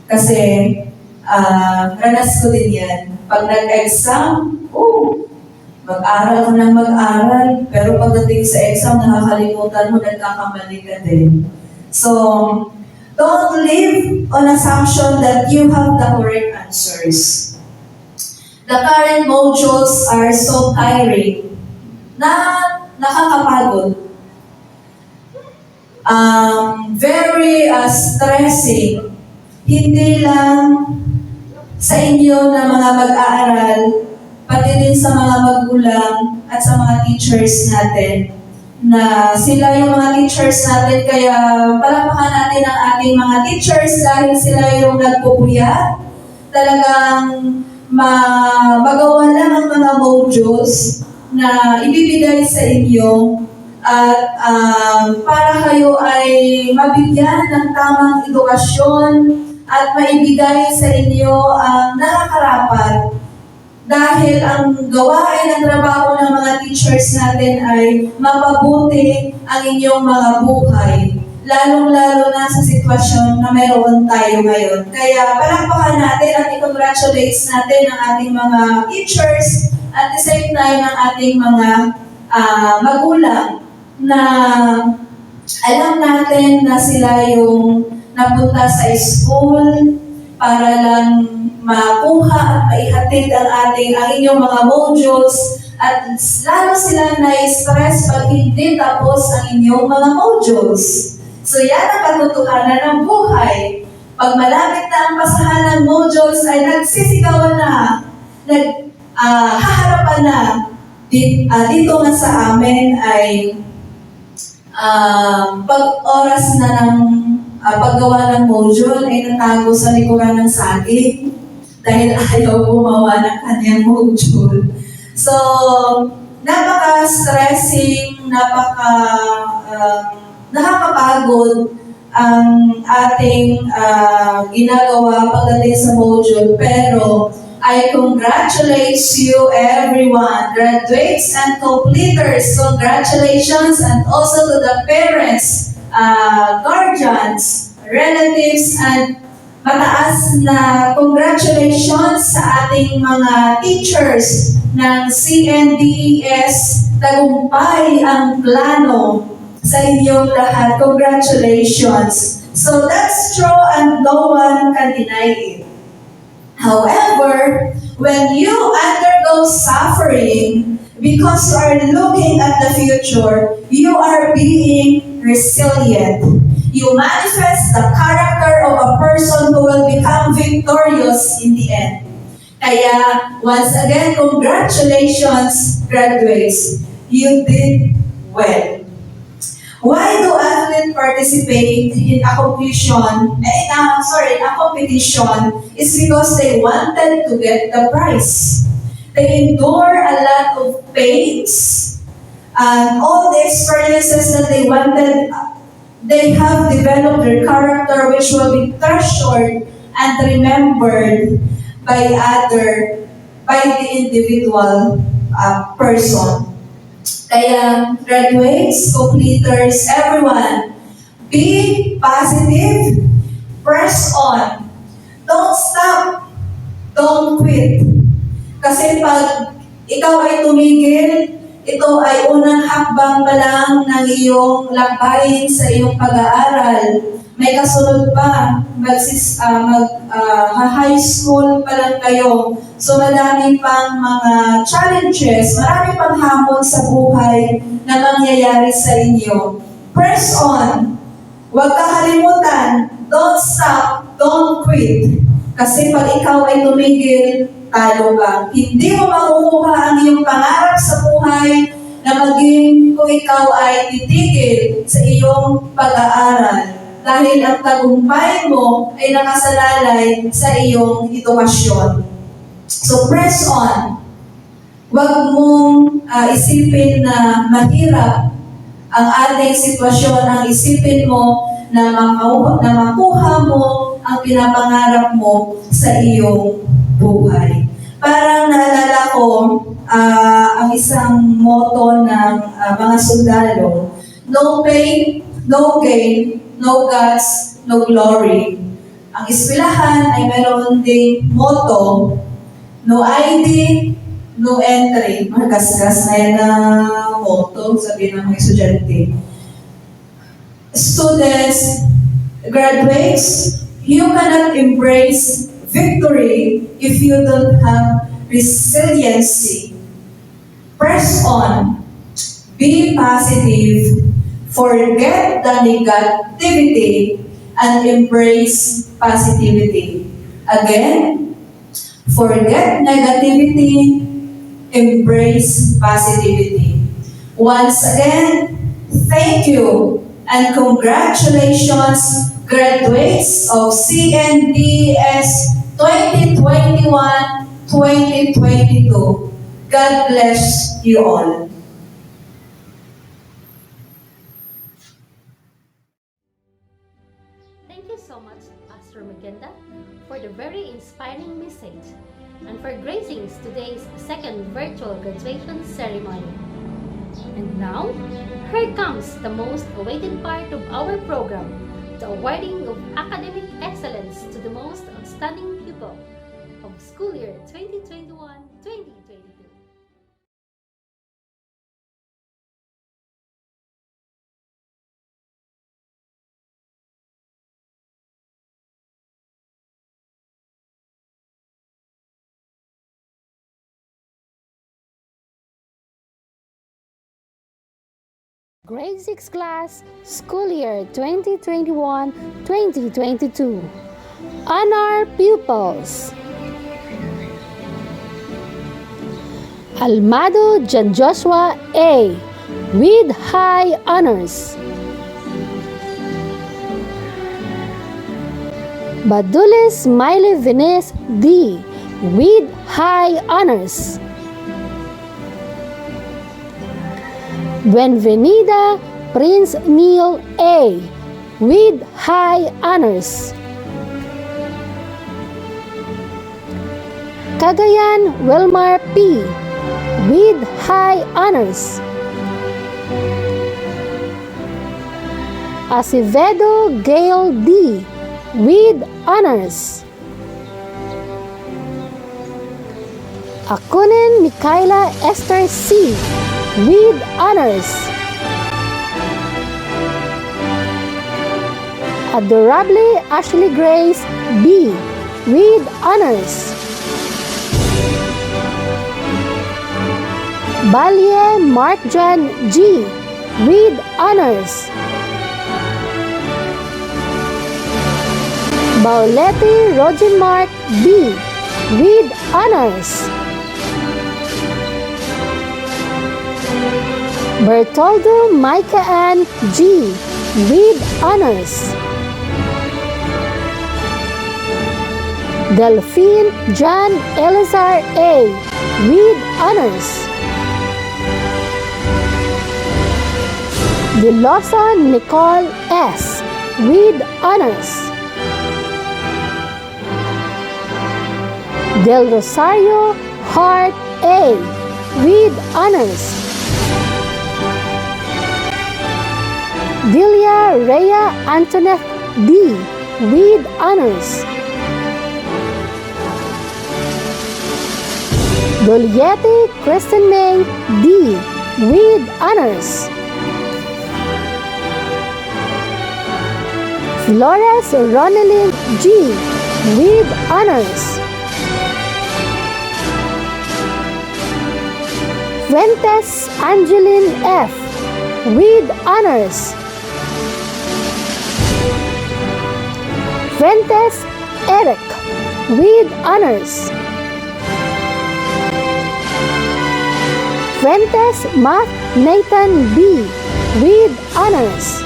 Kasi, ranas ko din yan. Pag nag-exam, mag-aral ka ng mag-aral, pero pagdating sa exam, nakakalimutan mo, nagkakamali ka din. So, don't live on assumption that you have the correct answers. The current modules are so tiring na nakakapagod. Very stressing. Hindi lang sa inyo na mga mag-aaral, pati din sa mga magulang at sa mga teachers natin. Na sila yung mga teachers natin, kaya palakpakan natin ang ating mga teachers dahil sila yung nagpupuyat. Talagang magawa lang ang mga modules na ibibigay sa inyo at para kayo ay mabigyan ng tamang edukasyon at maibigay sa inyo ang nakakarapat. Dahil ang gawain ng trabaho ng mga teachers natin ay mapabuti ang inyong mga buhay. Lalong-lalo na sa sitwasyon na mayroon tayo ngayon. Kaya palakpakan natin at i-congratulate natin ang ating mga teachers at the same time ang ating mga magulang na alam natin na sila yung napunta sa school para lang makuha at maihatid ang inyong mga modules at lalo sila na-stress pag hindi tapos ang inyong mga modules. So yan ang katotohanan ng buhay. Pag malapit na ang pasahan ng modules ay nagsisigawan na, haharapan na. Dito nga sa amin ay pag oras na ng paggawa ng module ay natago sa likuran ng saging dahil ayaw gumawa ng kanyang module. So, napaka-stressing, nakakapagod ang ating ginagawa pagdating sa module, pero I congratulate you everyone, graduates and completers. Congratulations, and also to the parents, guardians, relatives, and mataas na congratulations sa ating mga teachers ng CNDES. Tagumpay ang plano sa inyong lahat. Congratulations. So that's true and no one can deny it. However, when you undergo suffering because you are looking at the future, you are being resilient. You manifest the character of a person who will become victorious in the end. Kaya, once again, congratulations, graduates. You did well. Why do athletes participate in a competition? Is because they wanted to get the prize. They endure a lot of pains and all the experiences that they wanted. They have developed their character, which will be treasured and remembered by the individual person. Kaya, graduates, completers, everyone, be positive, press on. Don't stop, don't quit. Kasi pag ikaw ay tumigil, ito ay unang hakbang pa lang ng iyong lakbayin sa iyong pag-aaral. May kasunod pa, high school pa lang kayo. So madami pang mga challenges, marami pang hamon sa buhay na mangyayari sa inyo. Press on. Huwag kakalimutan. Don't stop. Don't quit. Kasi pag ikaw ay tumigil, talo ka. Hindi mo makukuha ang iyong pangarap sa buhay na maging kung ikaw ay titigil sa iyong pag-aaral. Dahil ang tagumpay mo ay nakasalalay sa iyong edukasyon. So press on. Huwag mong isipin na mahirap ang ating sitwasyon. Ang isipin mo na makuha mo ang pinapangarap mo sa iyong buhay. Parang naalala ko ang isang motto ng mga sundalo, no pain, no gain, no guts, no glory. Ang eskwelahan ay mayroon ding motto, no ID, no entry. Magasgas na yan na motto, sabihin ng mga estudyante. Students, graduates, you cannot embrace victory if you don't have resiliency. Press on. Be positive. Forget the negativity and embrace positivity. Again, Forget negativity, embrace positivity. Once again, thank you and congratulations, graduates of CNBS 2021-2022. God bless you all. Thank you so much, Pastor Magenda, for the very inspiring message and for gracing today's second virtual graduation ceremony. And now, here comes the most awaited part of our program, the awarding of academic excellence to the most outstanding pupil of school year 2021-2022. Grade 6 class, school year 2021-2022. Honor pupils. Almado Jan Joshua A. with high honors. Badules Miley Vines D. with high honors. Buenvenida Prince Neil A. with high honors. Cagayan Wilmar P. with high honors. Acevedo Gail D. with honors. Akunen Micaela Esther C. with honors. Adorably Ashley Grace B. with honors. Balye Mark John G. with honors. Bauleti Roger Mark B. with honors. Bertoldo Micah Ann G. with honors. Delphine John Elazar A. with honors. Delosa Nicole S. with honors. Del Rosario Hart A. with honors. Delia Rhea Antoinette D. with honors. Goliati Kristen May D. with honors. Flores Ronelyn G. with honors. Fuentes Angeline F. with honors. Fuentes Eric with honors. Fuentes Matt Nathan B. with honors.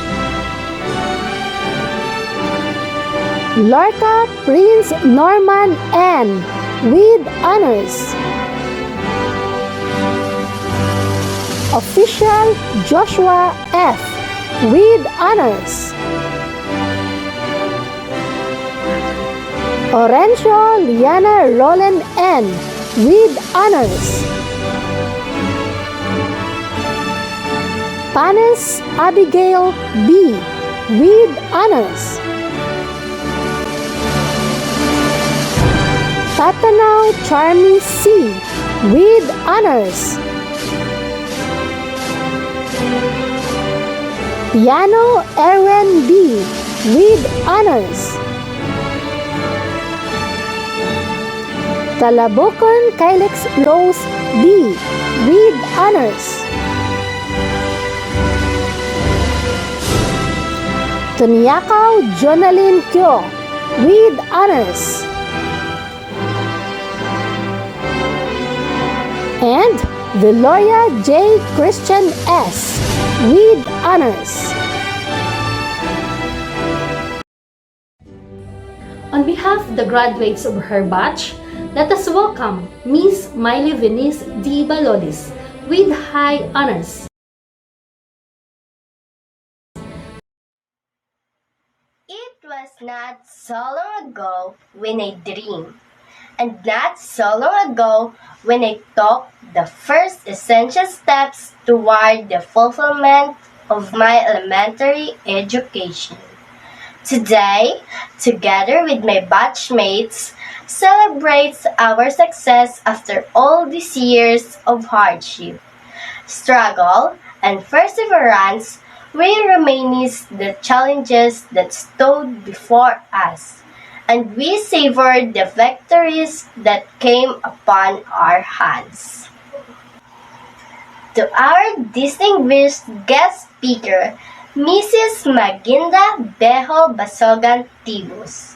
Lorca Prince Norman N. with honors. Official Joshua F. with honors. Orencio Liana Roland N. with honors. Panes Abigail B. with honors. Tatanaw Charmy C. with honors. Piano Erwin B. with honors. Talabocon Kylex Rose D. with honors. Tuniacao, Jonalyn Kyo with honors. and Veloria J. Christian S. with honors. On behalf of the graduates of her batch, let us welcome Miss Miley Venice D. Balolis with high honors. It was not so long ago when I dreamed, and not so long ago when I took the first essential steps toward the fulfillment of my elementary education. Today, together with my batchmates, celebrates our success after all these years of hardship, struggle, and perseverance. We reminisce the challenges that stood before us, and we savor the victories that came upon our hands. To our distinguished guest speaker, Mrs. Maginda Bejo Basogan Tibus.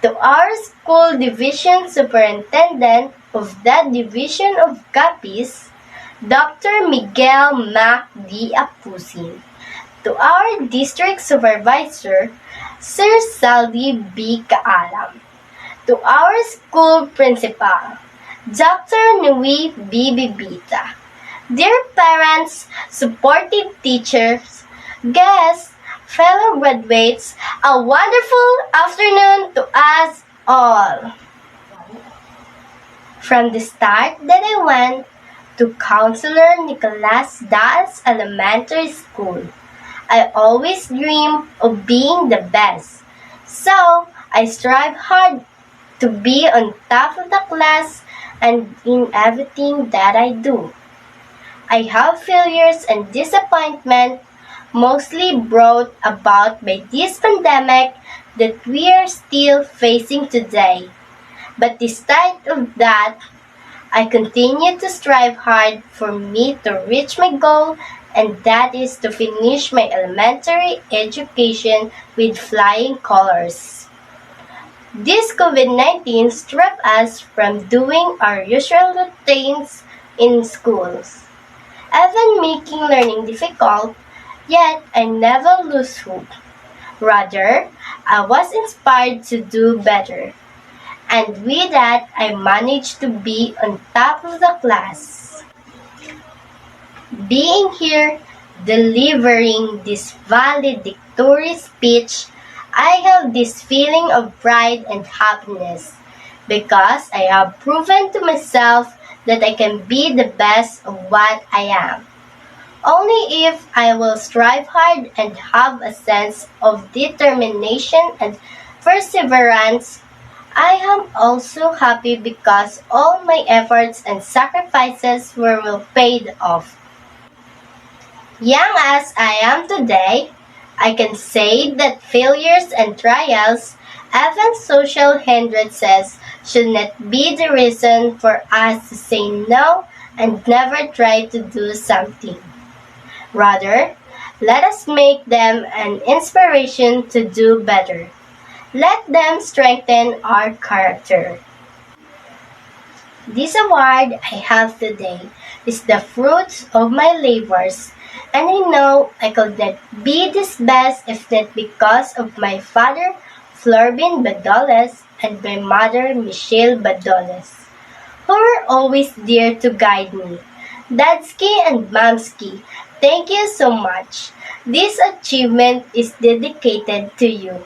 To our school division superintendent of the Division of Capis, Dr. Miguel Mac D. Apusin. To our district supervisor, Sir Saldi B. Kaalam. To our school principal, Dr. Nui B. Bibita. Dear parents, supportive teachers, guests, fellow graduates, a wonderful afternoon to us all. From the start that I went to Councilor Nicolas Dais Elementary School, I always dream of being the best. So, I strive hard to be on top of the class and in everything that I do. I have failures and disappointment, mostly brought about by this pandemic that we are still facing today. But despite of that, I continue to strive hard for me to reach my goal, and that is to finish my elementary education with flying colors. This COVID-19 struck us from doing our usual routines in schools, even making learning difficult, yet I never lose hope. Rather, I was inspired to do better, and with that, I managed to be on top of the class. Being here, delivering this valedictory speech, I have this feeling of pride and happiness because I have proven to myself that I can be the best of what I am. Only if I will strive hard and have a sense of determination and perseverance. I am also happy because all my efforts and sacrifices were well paid off. Young as I am today, I can say that failures and trials, even social hindrances, should not be the reason for us to say no and never try to do something. Rather, let us make them an inspiration to do better. Let them strengthen our character. This award I have today is the fruits of my labors, and I know I could not be this best if not because of my father, Florbin Badoles, and my mother, Michelle Badoles, who were always there to guide me. Dadsky and Mamsky, thank you so much. This achievement is dedicated to you.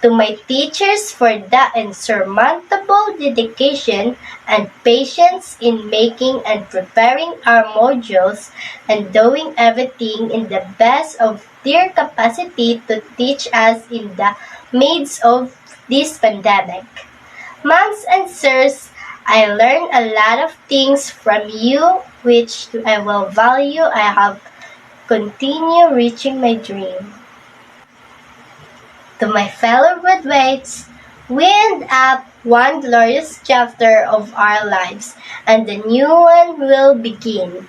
To my teachers for the insurmountable dedication and patience in making and preparing our modules and doing everything in the best of their capacity to teach us in the midst of this pandemic. Moms and sirs, I learned a lot of things from you which I will value. I have continued reaching my dream. To my fellow graduates, we end up one glorious chapter of our lives, and the new one will begin.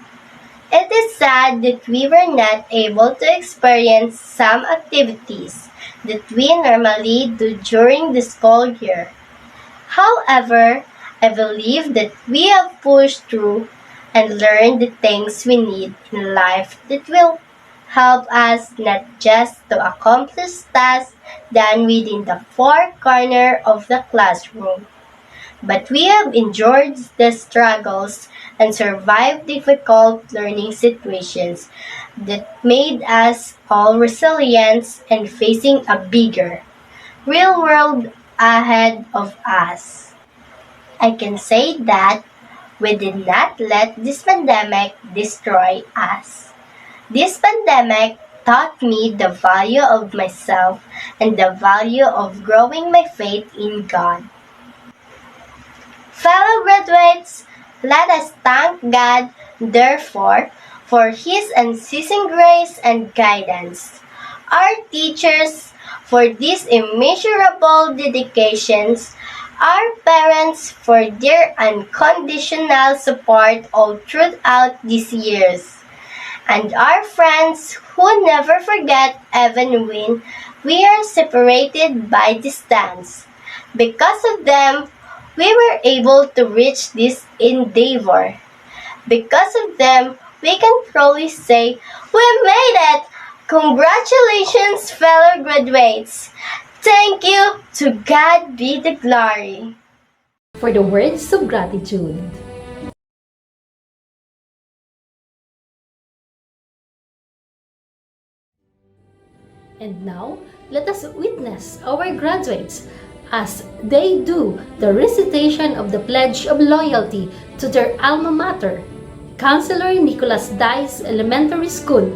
It is sad that we were not able to experience some activities that we normally do during the school year. However, I believe that we have pushed through and learn the things we need in life that will help us not just to accomplish tasks done within the four corners of the classroom, but we have endured the struggles and survived difficult learning situations that made us all resilient and facing a bigger, real world ahead of us. I can say that we did not let this pandemic destroy us. This pandemic taught me the value of myself and the value of growing my faith in God. Fellow graduates, let us thank God, therefore, for His unceasing grace and guidance. Our teachers, for these immeasurable dedications, our parents, for their unconditional support all throughout these years, and our friends who never forget even when we are separated by distance. Because of them, we were able to reach this endeavor. Because of them, we can truly say, we made it! Congratulations, fellow graduates! Thank you! To God be the glory! For the words of gratitude. And now, let us witness our graduates as they do the recitation of the Pledge of Loyalty to their alma mater, Councilor Nicolas Dais Elementary School,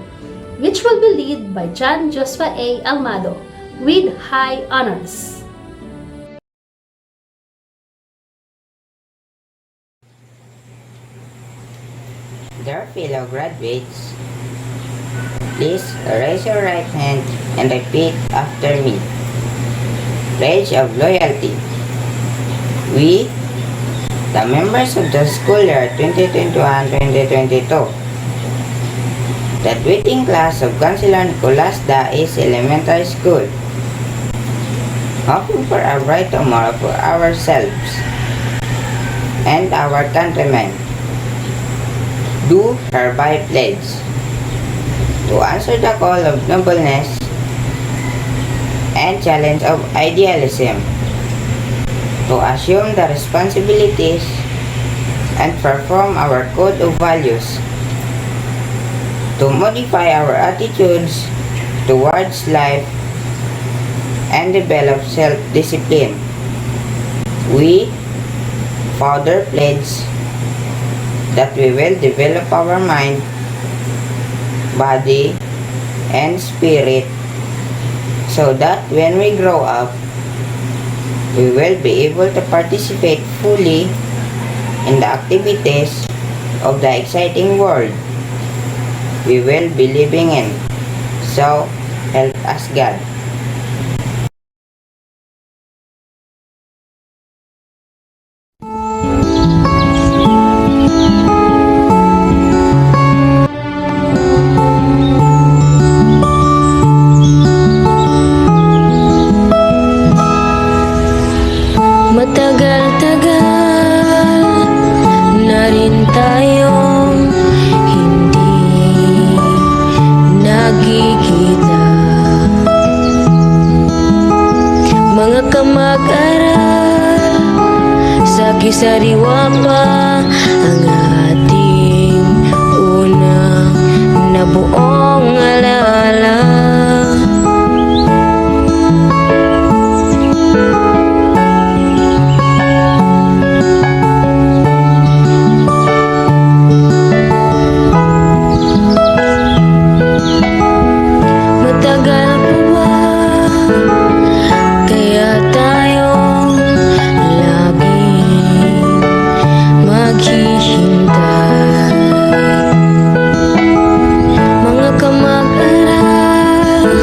which will be led by John Joshua A. Almado with high honors. Dear fellow graduates, please raise your right hand and repeat after me. Pledge of Loyalty. We, the members of the school year 2021-2022, graduating class of Councilor Nicolas Dais Elementary School, hoping for a bright tomorrow for ourselves and our countrymen, do hereby pledge to answer the call of nobleness and challenge of idealism, to assume the responsibilities and perform our code of values, to modify our attitudes towards life and develop self-discipline. We further pledge that we will develop our mind, body, and spirit so that when we grow up, we will be able to participate fully in the activities of the exciting world we will be living in. So, help us God. Matagal-tagal na rin tayong hindi nagkikita. Mga kamag-aral, sa kisariwa pa ang ating unang nabuong alaala. Matagal pa ba kaya tayong laging maghihintay? Mga kamag-aral,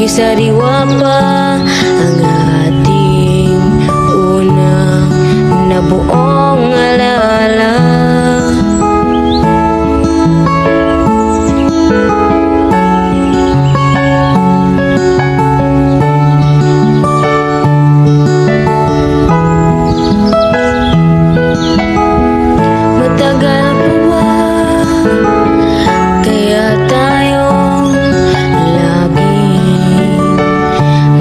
kisariwa pa ang ating unang nabuong alaala. Matagal pa ba kaya tayong laging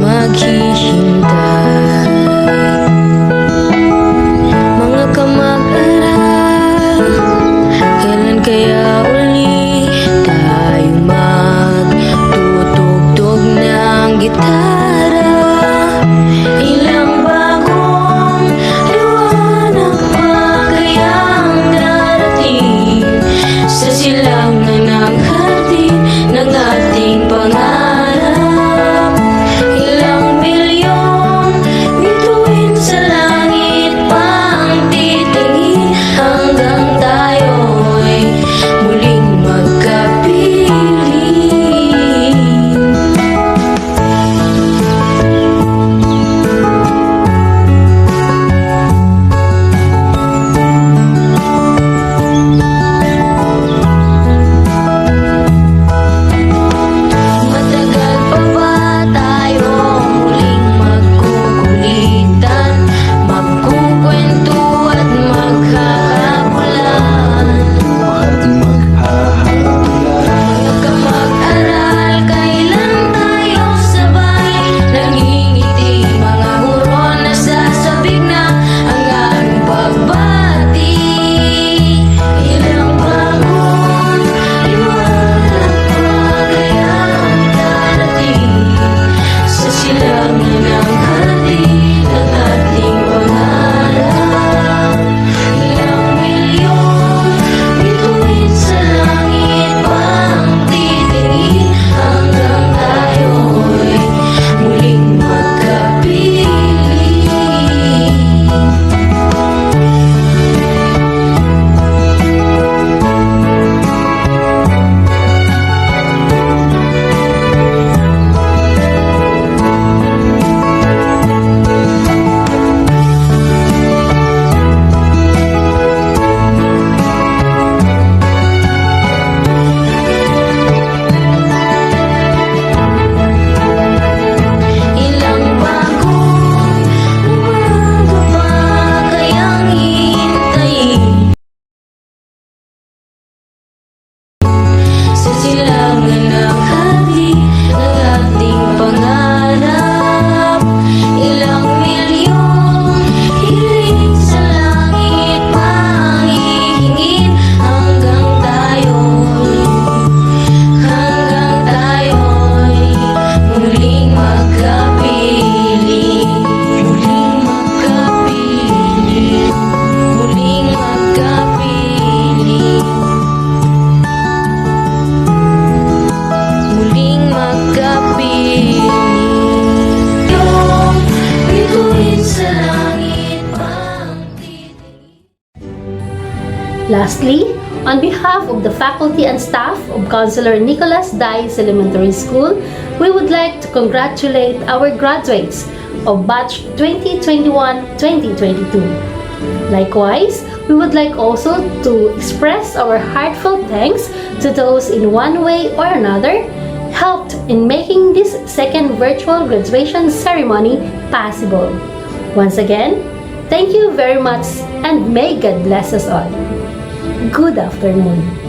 maghihintay? Mga kamag-aral, kailan kaya uli tayo magtutugtog ng gitara? Ilang bagong liwanag pa kayang darating sa silangan ng hardin ng ating pangarap? Ilang bilyong bituin sa langit pang titingin hanggang tayo'y muling magkapiling. Matagal pa ba tayo muling magkukulitan, magkukwento at maghahabulan? Mga kamag-aral, kailan tayo sabay nangingiti, mga huron na sasabik na ang aming pagbati? Ilang bagong liwanag pa kayang darating sa silangan ng hardin ng ating pangarap? Ilang milyong bituin sa langit pang titingin hanggang tayo'y muling magkapiling. Ilang bagong umaga pa kayang hihintayin sa silangan ng hardin ng ating pangarap? Ilang milyong hiling sa langit pang hihingin hanggang tayo'y muling magkapiling, muling magkapiling, muling magkapiling, muling magkapiling. Yung bituin sa langit pang titingin. Lastly, on behalf of the faculty and staff of Councilor Nicolas Dais Elementary School, we would like to congratulate our graduates of batch 2021-2022. Likewise, we would like also to express our heartfelt thanks to those in one way or another helped in making this second virtual graduation ceremony possible. Once again, thank you very much and may God bless us all. Good afternoon.